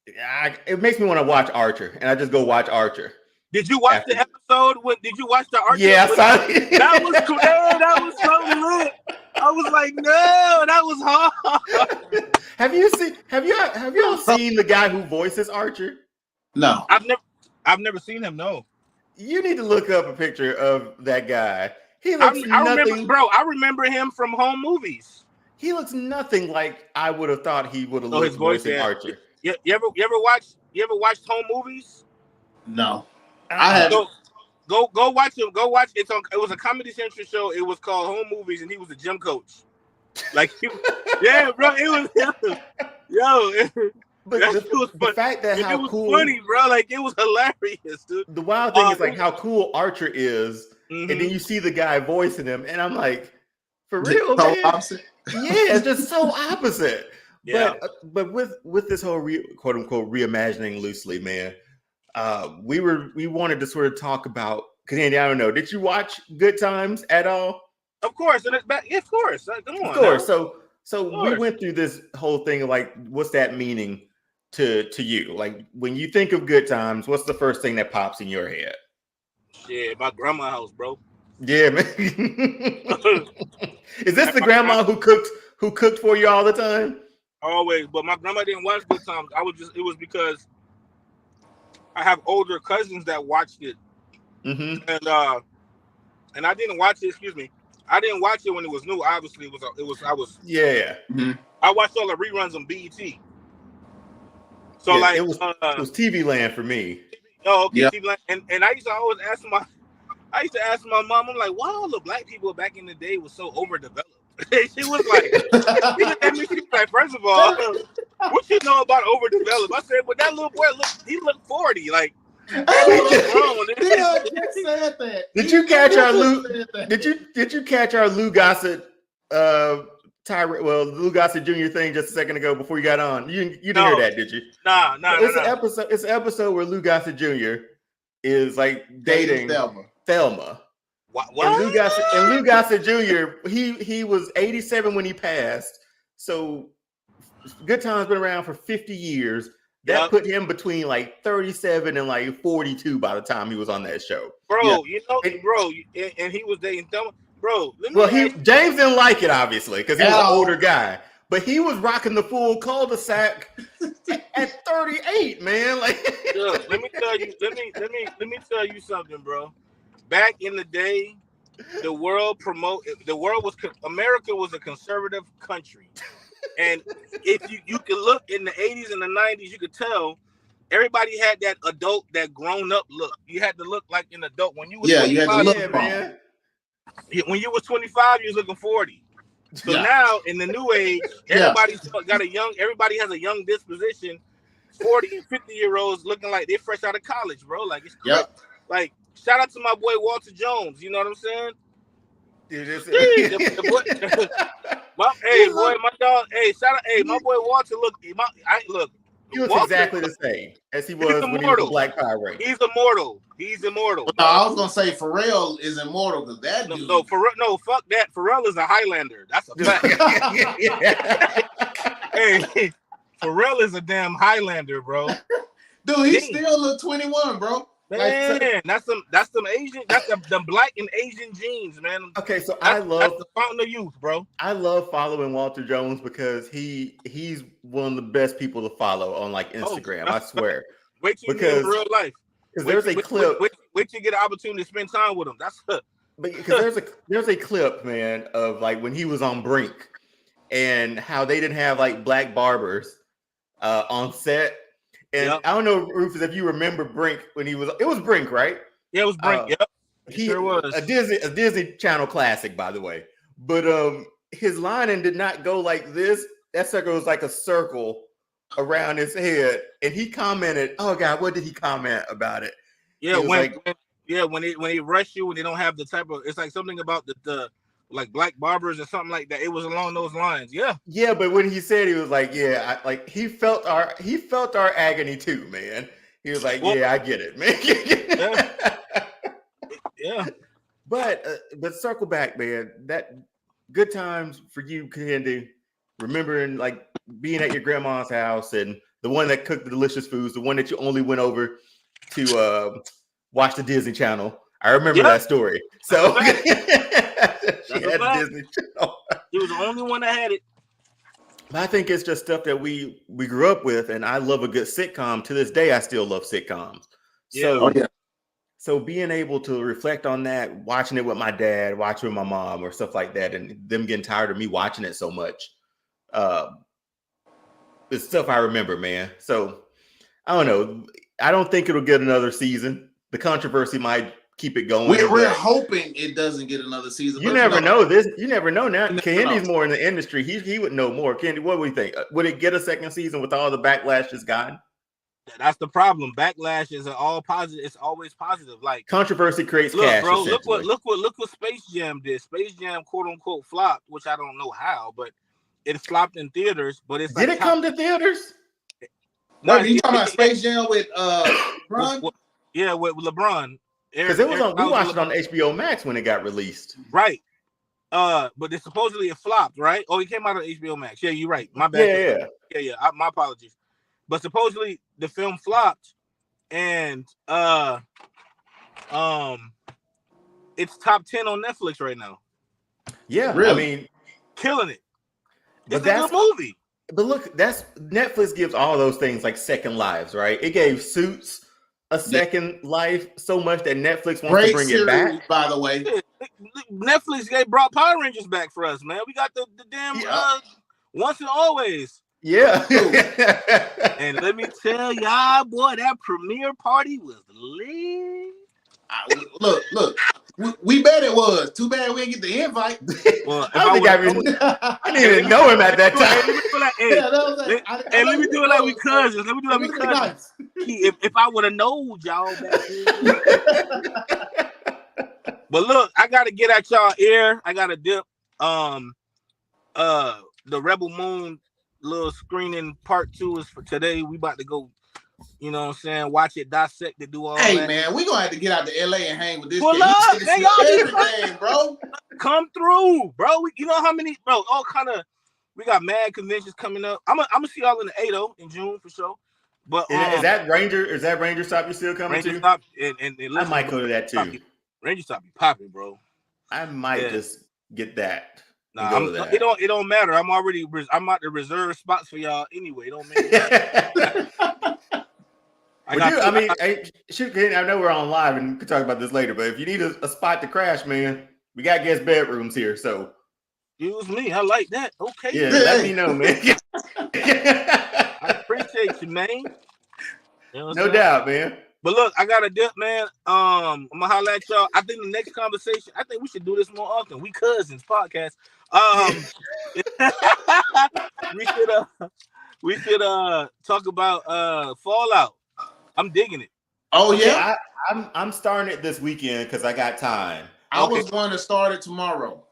It makes me want to watch Archer, and I just go watch Archer. Did you watch the episode? Did you watch the Archer? Yeah, I saw it. That was cool. That was so lit. I was like, no, that was hard. Have y'all seen the guy who voices Archer? No, I've never seen him. No. You need to look up a picture of that guy. He looks nothing. I remember him from home movies. He looks nothing like I would have thought he would have looked voicing Archer. You ever watched home movies? No, I have. Go watch him. Go watch it. It was a Comedy Central show. It was called Home Movies, and he was a gym coach. Like, bro, it was him. But That shit was the fact that how it was cool, funny, bro. Like it was hilarious, dude. the wild thing is like how cool Archer is, and then Mhm. you see the guy voicing him, and I'm like, for real, So man? opposite. Yeah, it's just so opposite. Yeah. But with this whole quote unquote reimagining loosely, man, we wanted to sort of talk about, because Andy, I don't know, did you watch Good Times at all? Of course, and it's back. Yeah, of course. Like, come on. Of course. Now. So we went through this whole thing of like, what's that meaning to you? Like when you think of Good Times, what's the first thing that pops in your head? Yeah, my grandma's house, bro. Yeah, man. Is this the grandma who cooked for you all the time? Always, but my grandma didn't watch Good Times. It was because I have older cousins that watched it, and I didn't watch it. Excuse me, I didn't watch it when it was new. Obviously, it was. Yeah. I watched all the reruns on BET. So yeah, like, it was TV land for me. Oh, okay, Yeah. TV land, and I used to always ask my mom. I'm like, why all the black people back in the day was so overdeveloped? She was like, she looked at me. She was like, first of all, what you know about overdeveloped? I said, well, that little boy looked 40. Like, Still said that. Did you catch our Lou? Did you catch our Lou Gossett Lou Gossett Jr. thing just a second ago before you got on? You didn't hear that, did you? Nah. It's an episode where Lou Gossett Jr. is like dating Thelma. What? And Lou Gossett Jr. He was 87 when he passed. So Good Times been around for 50 years. That put him between like 37 and like 42 by the time he was on that show. Bro, and he was dating Thelma. Bro, James didn't like it, obviously, because he was an older guy. But he was rocking the full cul-de-sac at 38, man. Like, look, let me tell you something, bro. Back in the day, America was a conservative country. And if you could look in the 80s and the 90s, you could tell everybody had that adult, that grown up look. You had to look like an adult. When you was you had to look, man. When you was 25, you was looking 40. So now in the new age, everybody has a young disposition. 40 and 50-year-olds looking like they're fresh out of college, bro. Like it's crazy. Like shout out to my boy Walter Jones. You know what I'm saying? My boy Walter look. He looks exactly the same as he was when he was a Black Power Ranger. He's immortal. He's immortal. No, I was gonna say Pharrell is immortal because that dude. No, fuck that. Pharrell is a Highlander. That's a fact. Hey, Pharrell is a damn Highlander, bro. Dude, he still look 21, bro. Man, that's some Asian, that's them black and Asian genes, man. Okay, so that's the fountain of youth, bro. I love following Walter Jones because he's one of the best people to follow on like Instagram. I swear. Wait till you meet him in real life. Because there's a clip. Wait till you get an opportunity to spend time with him. That's because there's a clip, man, of like when he was on Brink and how they didn't have like black barbers on set. And I don't know, Rufus, if you remember Brink when it was Brink, right? Yeah, it was Brink. He sure was a Disney Channel classic, by the way. But his lining did not go like this. That sucker was like a circle around his head, and he commented, "Oh God, what did he comment about it?" Yeah, when they rush you, when they don't have the type of, it's like something about the like black barbers or something like that. It was along those lines. Yeah, but when he said, he was like, he felt our agony too, man. He was like, I get it, man. Yeah. But circle back, man. That Good Times for you, Candy. Remembering like being at your grandma's house and the one that cooked the delicious foods, the one that you only went over to watch the Disney Channel. I remember that story. So she had the Disney Channel. He was the only one that had it. I think it's just stuff that we grew up with, and I love a good sitcom. To this day, I still love sitcoms. So being able to reflect on that, watching it with my dad, watching it with my mom, or stuff like that, and them getting tired of me watching it so much, it's stuff I remember, man. So I don't know. I don't think it'll get another season. The controversy might keep it going. We're hoping it doesn't get another season. You never know this. You never know now. Candy's know. more in the industry. He would know more. Candy, what do we think? Would it get a second season with all the backlash it's gotten? That's the problem. Backlash is all positive. It's always positive. Like controversy creates cash. Bro, look what Space Jam did. Space Jam, quote unquote, flopped, which I don't know how, but it flopped in theaters. But it's did it come to theaters? No, you talking about Space Jam with LeBron? With LeBron. Because it was on. We watched it on HBO Max when it got released. Right. But it supposedly it flopped, right? Oh, it came out on HBO Max. Yeah, you're right. My bad. Yeah. My apologies. But supposedly the film flopped, and it's top 10 on Netflix right now. Yeah, really? I mean, killing it. It's a good movie. But look, that's Netflix gives all those things like second lives, right? It gave Suits a second life so much that Netflix wants to bring it back. By the way, Netflix brought Power Rangers back for us, man. We got the damn Once and Always. Yeah. And let me tell y'all, boy, that premiere party was lit. Look. We bet it was. Too bad we didn't get the invite. Well, I didn't even know him at that time. Let me do it like we cousins. If I would have known y'all back then. But look, I gotta get at y'all ear. I gotta dip. The Rebel Moon little screening part 2 is for today. We about to go. You know what I'm saying? Watch it, dissect it, do all that. Hey, man, we're going to have to get out to LA and hang with this kid. Man, everything, bro. Come through, bro. You know how many, bro, all kind of, we got mad conventions coming up. I'm gonna see y'all in the 8-0 in June for sure. But is that Ranger Stop you still coming Ranger to? Stop, and I might go to that too. Ranger Stop be popping, bro. I might just get that. Nah, it don't matter. I'm out to reserve spots for y'all anyway. It don't matter. I know we're on live and we can talk about this later, but if you need a spot to crash, man, we got guest bedrooms here. So use me. I like that. Okay. Yeah, let me know, man. I appreciate you, man. You know no doubt, man. But look, I got a dip, man. I'm gonna holler at y'all. I think the next conversation, I think we should do this more often. We cousins podcast. We should talk about Fallout. I'm digging it. Oh yeah, I'm starting it this weekend because I got time. I was going to start it tomorrow.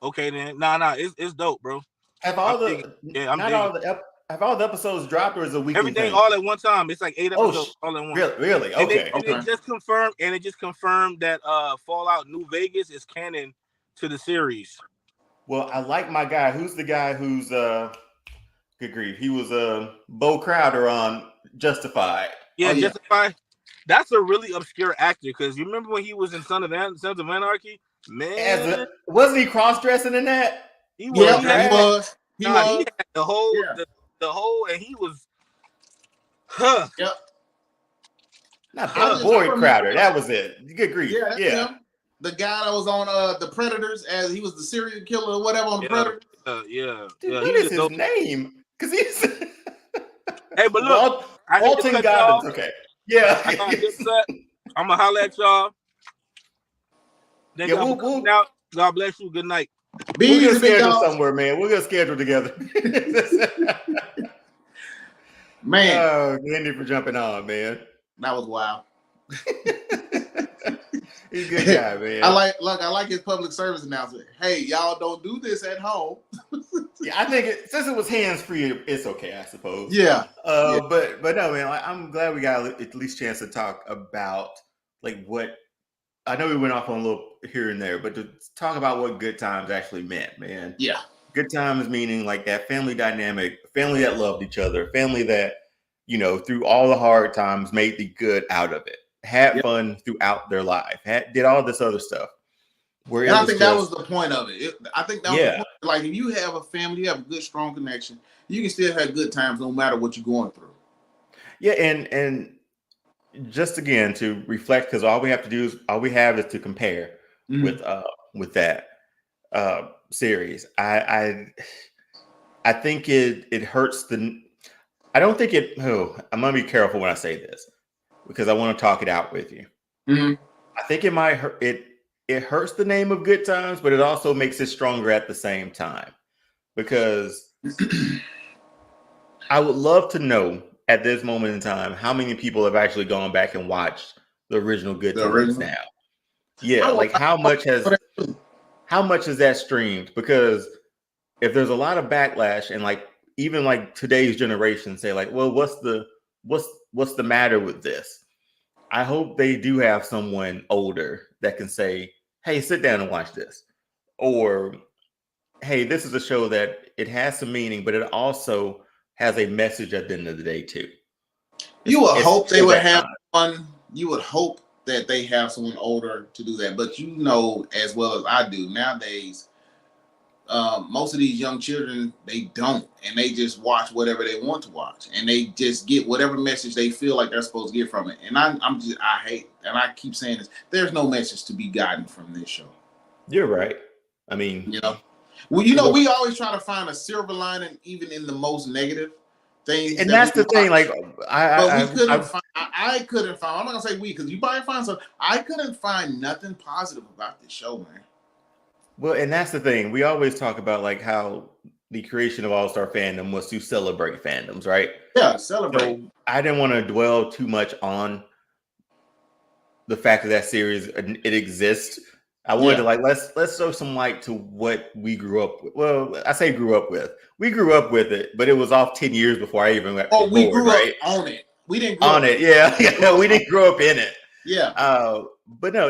Okay then, nah, it's dope, bro. Have all the episodes dropped, or is it a weekly everything thing? All at one time? It's like 8 episodes all at once. Really? Okay. And it just confirmed that Fallout New Vegas is canon to the series. Well, I like my guy. Who's the guy who's good grief? He was Bo Crowder on Justified. Yeah, Justified. That's a really obscure actor because you remember when he was in Sons of Anarchy? Man, wasn't he cross-dressing in that? He was. He had the whole, and he was. Yep. Not Boyd Crowder. That was it. Good grief. Yeah. Him. The guy that was on the Predators, as he was the serial killer or whatever on the Predators. Dude, what is his name? Because he's. Hey, but look. Alton Gobbins. Okay. Yeah. I'm gonna holler at y'all. We'll out. God bless you. Good night. We're gonna schedule somewhere, man. We're gonna schedule together. Man. Oh, Andy for jumping on, man. That was wild. He's a good guy, man. I like his public service announcement. Hey, y'all don't do this at home. Yeah, I think since it was hands free, it's okay, I suppose. Yeah. But no, man. I'm glad we got at least a chance to talk about like what. I know we went off on a little here and there, but to talk about what good times actually meant, man. Yeah. Good times meaning like that family dynamic, family that loved each other, family that, through all the hard times made the good out of it, had fun throughout their life, did all this other stuff. And I think that was the point of it. I think that was the point. Like if you have a family, you have a good, strong connection, you can still have good times no matter what you're going through. Yeah, and just again to reflect, because all we have is to compare with that series. I think it hurts I don't think I'm gonna be careful when I say this because I want to talk it out with you. Mm-hmm. I think it might hurt it hurts the name of Good Times, but it also makes it stronger at the same time. Because I would love to know at this moment in time how many people have actually gone back and watched the original Good Times now. Yeah, like how much has that streamed? Because if there's a lot of backlash and like even like today's generation say like, well, what's the matter with this? I hope they do have someone older that can say, hey, sit down and watch this. Or, hey, this is a show that it has some meaning, but it also has a message at the end of the day too. You would hope they would have one. You would hope that they have someone older to do that. But you know as well as I do, nowadays, most of these young children, they don't. And they just watch whatever they want to watch. And they just get whatever message they feel like they're supposed to get from it. And I hate, and I keep saying this, there's no message to be gotten from this show. You're right. I mean, you know, well, you know, we always try to find a silver lining even in the most negative things. And that's the thing. Like, I couldn't find. I'm not gonna say we, because you probably find something. I couldn't find nothing positive about this show, man. Well, and that's the thing. We always talk about like how the creation of All-Star Fandom was to celebrate fandoms, right? Yeah, celebrate. So I didn't want to dwell too much on the fact that series it exists. I wanted to like let's throw some light to what we grew up with. Well, I say grew up with. We grew up with it, but it was off 10 years before I even got bored, we grew up on it. We didn't grow on up it. Yeah. We didn't grow up in it. Yeah. But no,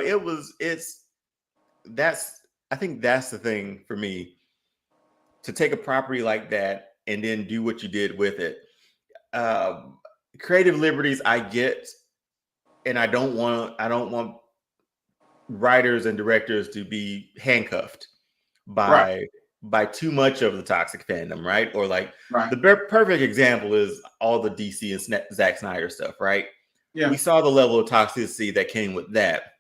I think that's the thing for me, to take a property like that and then do what you did with it. Creative liberties I get, and I don't want writers and directors to be handcuffed by too much of the toxic fandom, right? Or like the perfect example is all the DC and Zack Snyder stuff, right? Yeah, we saw the level of toxicity that came with that,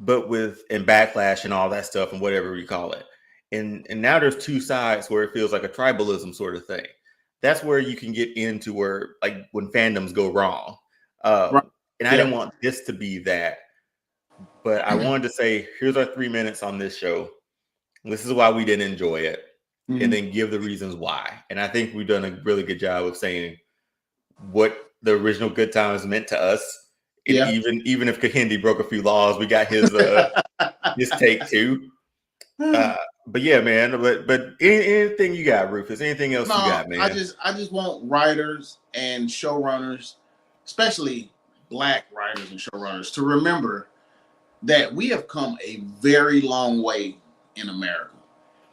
but and backlash and all that stuff and whatever we call it, and now there's two sides where it feels like a tribalism sort of thing. That's where you can get into where like when fandoms go wrong, and I didn't want this to be that. But I wanted to say, here's our 3 minutes on this show. This is why we didn't enjoy it. And then give the reasons why. And I think we've done a really good job of saying what the original Good Times meant to us. Yeah. Even if Kahindi broke a few laws, we got his his take too. But yeah, man. But anything you got, Rufus? Anything else you got, man? I just want writers and showrunners, especially Black writers and showrunners, to remember that we have come a very long way in America.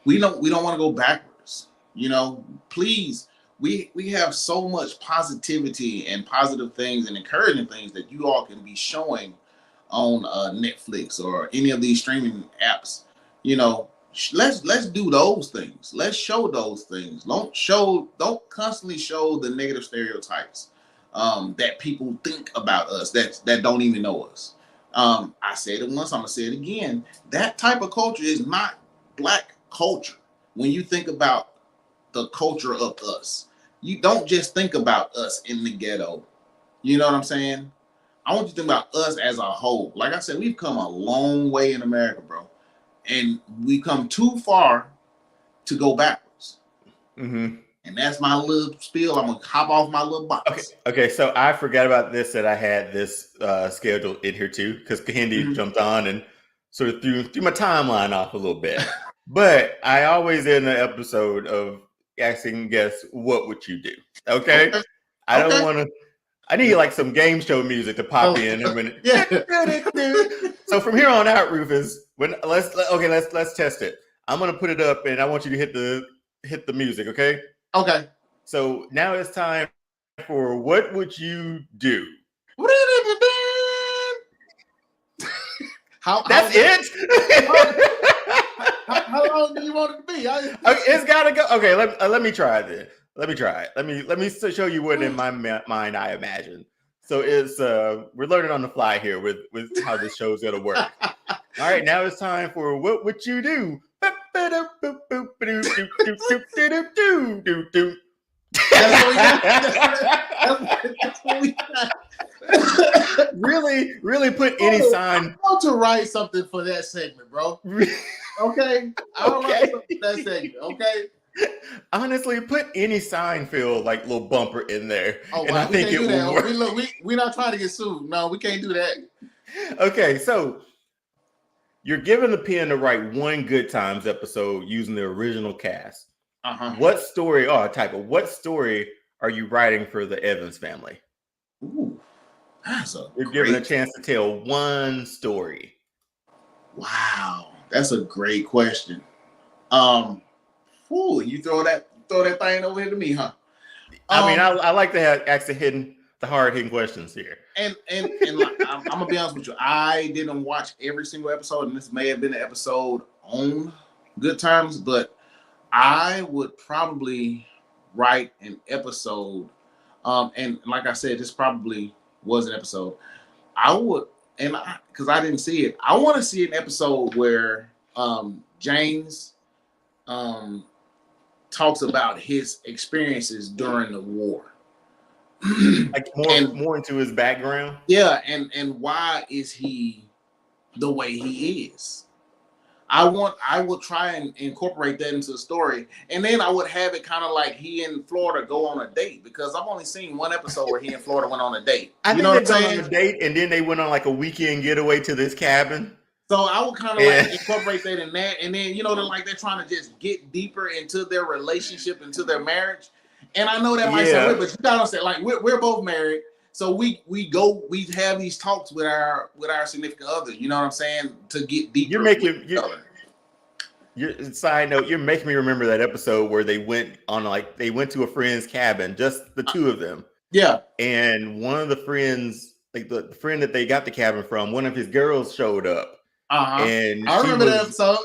We don't want to go backwards. You know, please, we have so much positivity and positive things and encouraging things that you all can be showing on Netflix or any of these streaming apps. You know, let's do those things. Let's show those things. Don't constantly show the negative stereotypes that people think about us that don't even know us. I said it once, I'm gonna say it again. That type of culture is not Black culture. When you think about the culture of us, you don't just think about us in the ghetto. You know what I'm saying? I want you to think about us as a whole. Like I said, we've come a long way in America, bro. And we come too far to go backwards. Mm-hmm. And that's my little spiel. I'm gonna hop off my little box. Okay. So I forgot about this, that I had this scheduled in here too, because Kahindi jumped on and sort of threw my timeline off a little bit. But I always end the episode of asking guests, what would you do? Okay. I don't want to. I need like some game show music to pop in. So from here on out, Rufus, let's test it. I'm gonna put it up, and I want you to hit the music. Okay. Okay. So now it's time for what would you do? That's it? How long do you want it to be? It's gotta go. Okay, let me try it. Let me try it. Let me show you what in my mind I imagine. So it's we're learning on the fly here with how this show's gonna work. All right, now it's time for what would you do? That's what we got. really put any sign. I want to write something for that segment, bro. Okay, I don't write something for that segment. Okay. Honestly, put any Seinfeld like little bumper in there, Oh, and wow. I think it will work. We're not trying to get sued. No, we can't do that. Okay, so you're given the pen to write one Good Times episode using the original cast. What story? What story are you writing for the Evans family? Ooh, you're given a chance to tell one story. Wow, that's a great question. You throw that thing over here to me, huh? I mean, I like to ask the hard hitting questions here. And like, I'm gonna be honest with you. I didn't watch every single episode, and this may have been an episode on Good Times, but I would probably write an episode. And like I said, this probably was an episode. I would, because I didn't see it. I want to see an episode where James talks about his experiences during the war. Like more into his background. Yeah, and why is he the way he is? I would try and incorporate that into the story, and then I would have it kind of like he in Florida go on a date, because I've only seen one episode where he in Florida went on a date. I think they went on a date, and then they went on like a weekend getaway to this cabin. So I would kind of like incorporate that in that, and then they're trying to just get deeper into their relationship, into their marriage. And I know that might sound weird, but you gotta say, like, we're both married, so we have these talks with our significant other. You know what I'm saying? To get deeper. Side note, you're making me remember that episode where they went to a friend's cabin, just the two of them. Yeah. And one of the friends, like the friend that they got the cabin from, one of his girls showed up. And I remember that episode.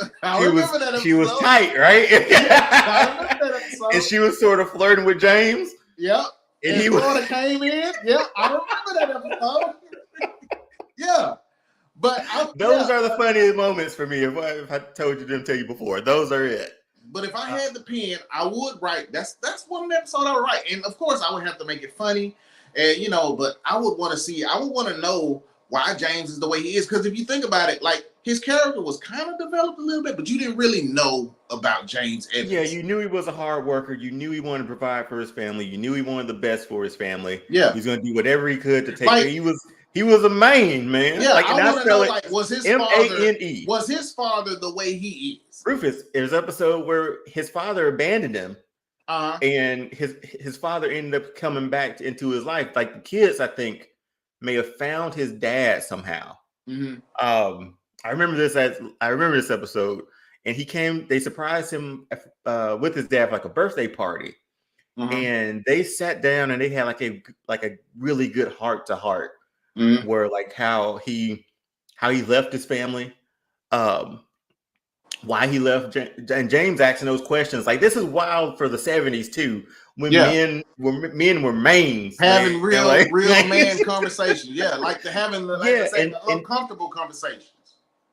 She was tight, right? I remember that episode. And she was sort of flirting with James. Yep. And he came in. Yep, I remember that episode. Yeah. But those are the funniest moments for me. If I told you, didn't tell you before, those are it. But if I had the pen, I would write. That's one episode I would write, and of course I would have to make it funny, and But I would want to see. I would want to know why James is the way he is, because if you think about it, like his character was kind of developed a little bit, but you didn't really know about James Evans. Yeah, you knew he was a hard worker. You knew he wanted to provide for his family. You knew he wanted the best for his family. Yeah, he's going to do whatever he could to take care. He was a man. Yeah, like, I want to know, like, was his M-A-N-E. Was his father the way he is? Rufus, there's an episode where his father abandoned him, and his father ended up coming back into his life. Like, the kids, I think, may have found his dad somehow. I remember this episode, and he came. They surprised him with his dad for like a birthday party, and they sat down and they had like a really good heart to heart. Where like how he left his family, why he left, and James asking those questions. Like, this is wild for the 70s too, when men were mains, having real man conversations. Yeah, like having uncomfortable conversations.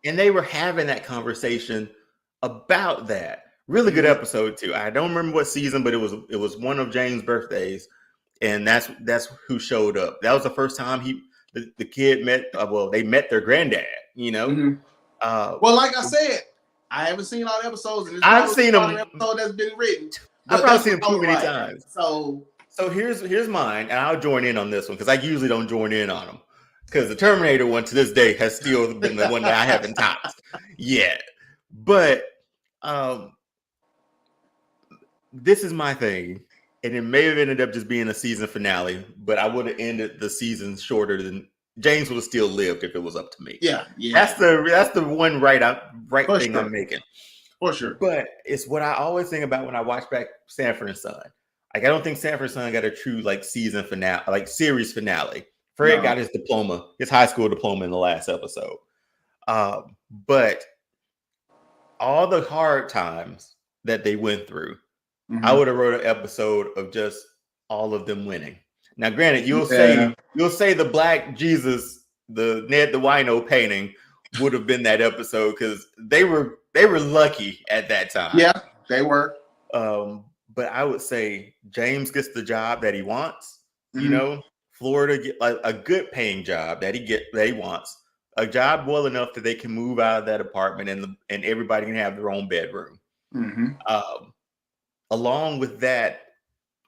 And they were having that conversation about that. Really good episode too. I don't remember what season, but it was one of James' birthdays, and that's who showed up. That was the first time the kid met. They met their granddad. Well, like I said, I haven't seen all the episodes. And I've seen them. Episode that's been written. I've probably seen them too many times. So here's mine, and I'll join in on this one because I usually don't join in on them, because the Terminator one to this day has still been the one that I haven't topped yet. But this is my thing, and it may have ended up just being a season finale, but I would have ended the season shorter than James would have still lived if it was up to me. Yeah. That's the one right thing I'm making. For sure. But it's what I always think about when I watch back Sanford and Son. Like, I don't think Sanford and Son got a true like season finale, like series finale. Fred got his diploma, his high school diploma, in the last episode. But all the hard times that they went through, I would have wrote an episode of just all of them winning. Now, granted, you'll say the Black Jesus, the Ned the Wino painting would have been that episode because they were lucky at that time. Yeah, they were. But I would say James gets the job that he wants. Florida get like a good paying job that he wants, a job well enough that they can move out of that apartment and everybody can have their own bedroom. Along with that,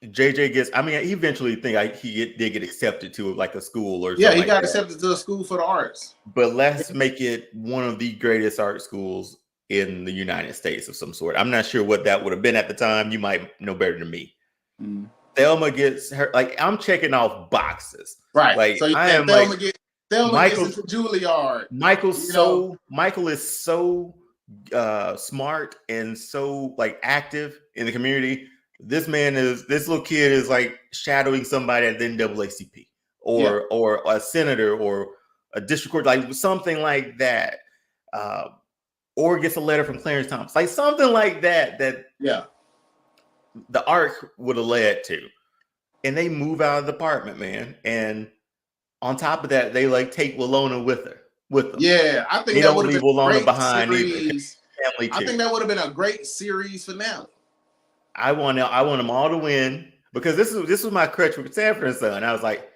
JJ gets. I mean, he eventually did get accepted to like a school or something. Yeah, he got accepted to a school for the arts. But let's make it one of the greatest art schools in the United States of some sort. I'm not sure what that would have been at the time. You might know better than me. Thelma gets her, like, I'm checking off boxes. Right. Like, so I am Thelma like, gets into Juilliard. Michael is so smart and so like active in the community. This little kid is like shadowing somebody at the NAACP or a senator or a district court, like something like that. Or gets a letter from Clarence Thomas, like something like that the arc would have led to. And they move out of the apartment, man. And on top of that, they like take Walona with them. Yeah, I think they that don't leave Walona behind either. I think that would have been a great series finale. I want them all to win, because this was my crutch with Sanford and Son. I was like,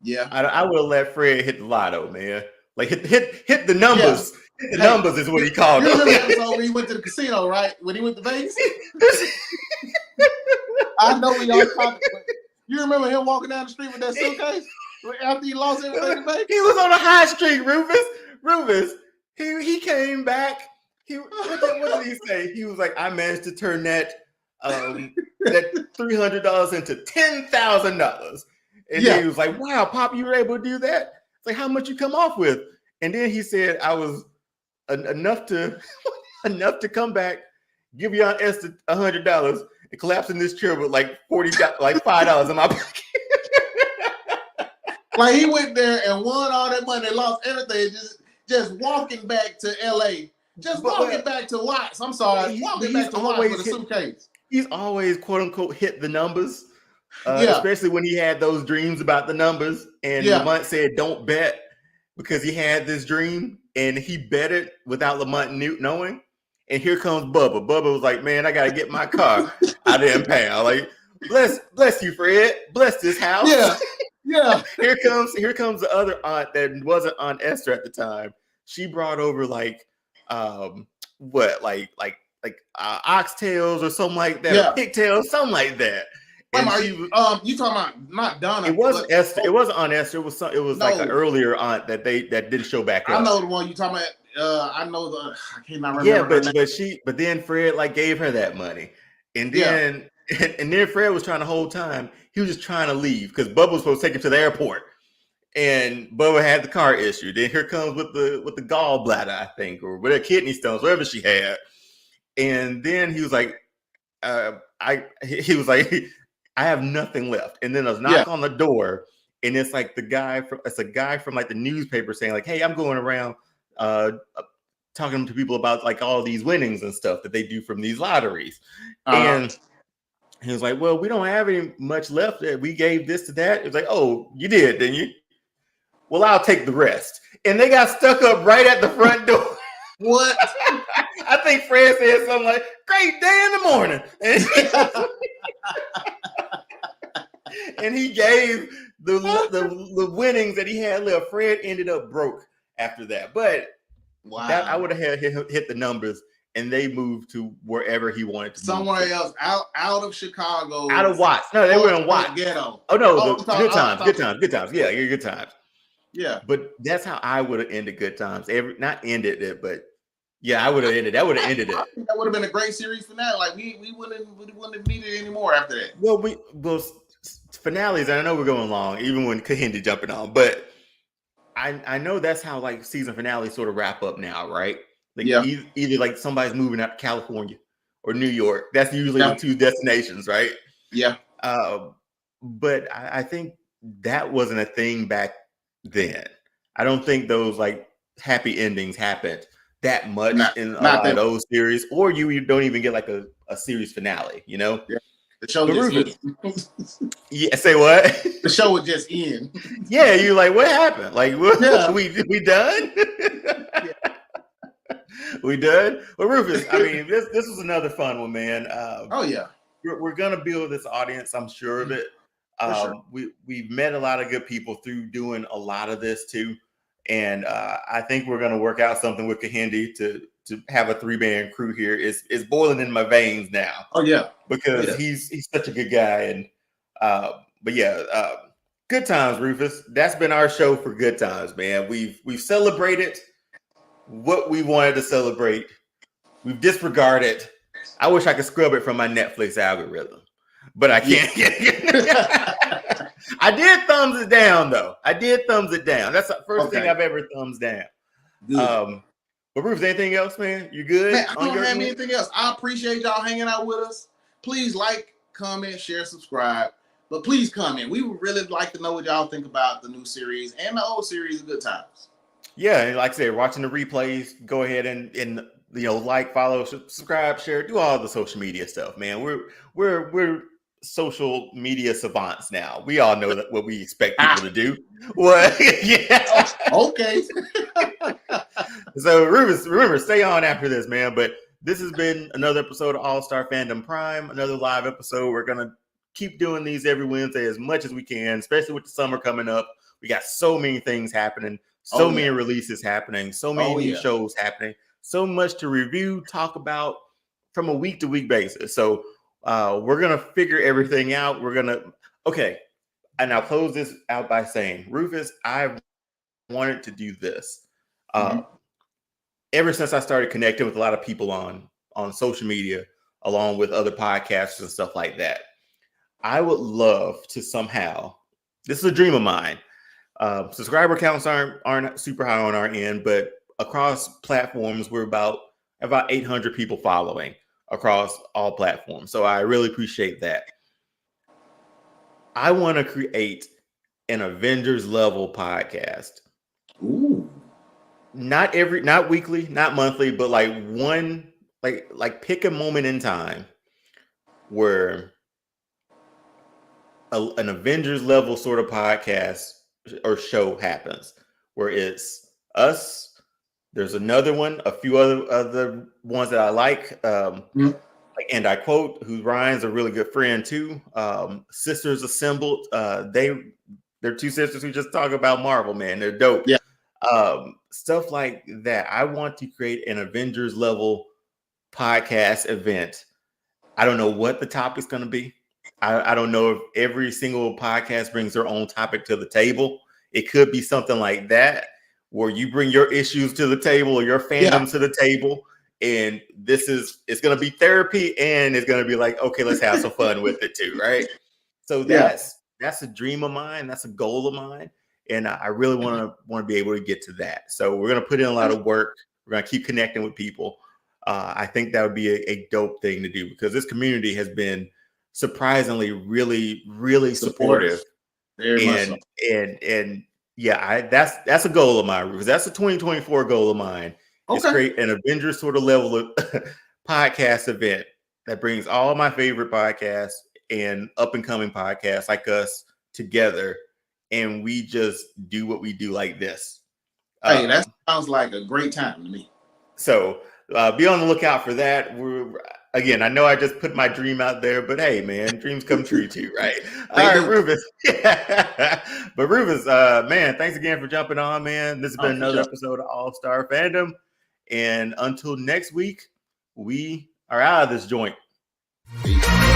yeah, I would have let Fred hit the lotto, man. Like hit the numbers. Yeah. Hit the numbers is what he called it. You remember the episode when he went to the casino, right? When he went to Vegas? I know we all talking. You remember him walking down the street with that suitcase after he lost everything in Vegas? He was on a high street, Rufus. He came back. What did he say? He was like, I managed to turn that $300 into $10,000. And then he was like, wow, Pop, you were able to do that? It's like, how much you come off with? And then he said, I was enough to come back, give you an extra $100 and collapse in this chair with like $5 in my pocket. Like he went there and won all that money and lost everything, just walking back to LA. Walking back to Watts. I'm sorry. Walking back to Watts with a suitcase. He's always, quote unquote, hit the numbers. Especially when he had those dreams about the numbers. And Lamont said, don't bet, because he had this dream and he bet it without Lamont knowing. And here comes Bubba. Bubba was like, man, I got to get my car out of impound. Like, bless you, Fred. Bless this house. Yeah. Here comes the other aunt that wasn't Aunt Esther at the time. She brought over oxtails or something like that, or pigtails, something like that. You talking about not Donna? It wasn't Esther. It wasn't Aunt Esther. It was like an earlier aunt that didn't show back up. I know the one you talking about. I cannot remember. Yeah, but then Fred like gave her that money, and then Fred was trying the whole time. He was just trying to leave because Bubba was supposed to take him to the airport, and Bubba had the car issue. Then here comes with the gallbladder, I think, or whatever, kidney stones, whatever she had. And then he was like, I have nothing left. And then there's a knock on the door, and it's like a guy from like the newspaper saying like, hey, I'm going around talking to people about like all these winnings and stuff that they do from these lotteries. And he was like, well, we don't have any much left. We gave this to that. It was like, oh, you did, didn't you? Well, I'll take the rest. And they got stuck up right at the front door. What? I think Fred said something like, great day in the morning. And he gave the winnings that he had left. Fred ended up broke after that. But I would have hit the numbers, and they moved to wherever he wanted to. Somewhere else, out of Chicago. Out of Watts. No, they were in Watts. Ghetto. Oh, no, good times. Yeah, good times. Yeah. But that's how I would have ended Good Times. Not ended it, but yeah, I would have ended. That would have ended it. I think that would have been a great series finale. Like we wouldn't have needed it anymore after that. Well, finales. And I know we're going long, even when Kahindi jumping on, but I know that's how like season finales sort of wrap up now, right? Like either like somebody's moving out to California or New York. That's usually the two destinations, right? Yeah. But I think that wasn't a thing back then. I don't think those like happy endings happened that much in a lot of those series, or you don't even get like a series finale, you know? Yeah. The show just end. Yeah, say what? The show would just end. Yeah, you're like, what happened? Like, what? Yeah. we done? We done? Well, Rufus, I mean, this was another fun one, man. Oh yeah. We're gonna build this audience, I'm sure of it. Sure. We've met a lot of good people through doing a lot of this too. And I think we're going to work out something with Kahindi to have a 3-man crew here. It's boiling in my veins now. Oh yeah, because he's such a good guy. And but yeah, good times, Rufus. That's been our show for good times, man. We've celebrated what we wanted to celebrate. We've disregarded. I wish I could scrub it from my Netflix algorithm, but I can't. I did thumbs it down though. That's the first thing I've ever thumbs down. Good. But Rufus, anything else, man? You good? Man, I don't have anything else. I appreciate y'all hanging out with us. Please like, comment, share, subscribe. But please comment. We would really like to know what y'all think about the new series and the old series of Good Times. Yeah, and like I said, watching the replays, go ahead and like, follow, subscribe, share, do all the social media stuff, man. We're social media savants now. We all know that what we expect people to do. What? Yeah. Okay. So Rufus, remember, stay on after this, man. But this has been another episode of All Star Fandom Prime, another live episode. We're gonna keep doing these every Wednesday as much as we can, especially with the summer coming up. We got so many things happening, so many releases happening, so many new shows happening, so much to review, talk about from a week to week basis. So we're gonna figure everything out. And I'll close this out by saying, Rufus, I've wanted to do this. Ever since I started connecting with a lot of people on social media, along with other podcasts and stuff like that, I would love to somehow, this is a dream of mine. Subscriber counts aren't super high on our end, but across platforms, we're about 800 people following across all platforms. So I really appreciate that. I want to create an Avengers level podcast. Ooh. Not weekly, not monthly, but like pick a moment in time where an Avengers level sort of podcast or show happens, where it's us. There's another one, a few other ones that I like. And I quote, who Ryan's a really good friend too. Sisters Assembled. They're two sisters who just talk about Marvel, man. They're dope. Yeah. Stuff like that. I want to create an Avengers level podcast event. I don't know what the topic's going to be. I don't know if every single podcast brings their own topic to the table. It could be something like that, where you bring your issues to the table or your fandom to the table. And it's going to be therapy, and it's going to be like, okay, let's have some fun with it too. Right. So that's a dream of mine. That's a goal of mine. And I really want to be able to get to that. So we're going to put in a lot of work. We're going to keep connecting with people. I think that would be a dope thing to do, because this community has been surprisingly really, really supportive. And that's a goal of mine, because that's a 2024 goal of mine. Is create an Avengers sort of level of podcast event that brings all my favorite podcasts and up and coming podcasts like us together. And we just do what we do like this. Hey, that sounds like a great time to me. So be on the lookout for that. Again, I know I just put my dream out there, but hey, man, dreams come true too, right? All right, Rufus. But Rufus, man, thanks again for jumping on, man. This has been another episode of All Star Fandom. And until next week, we are out of this joint. Peace.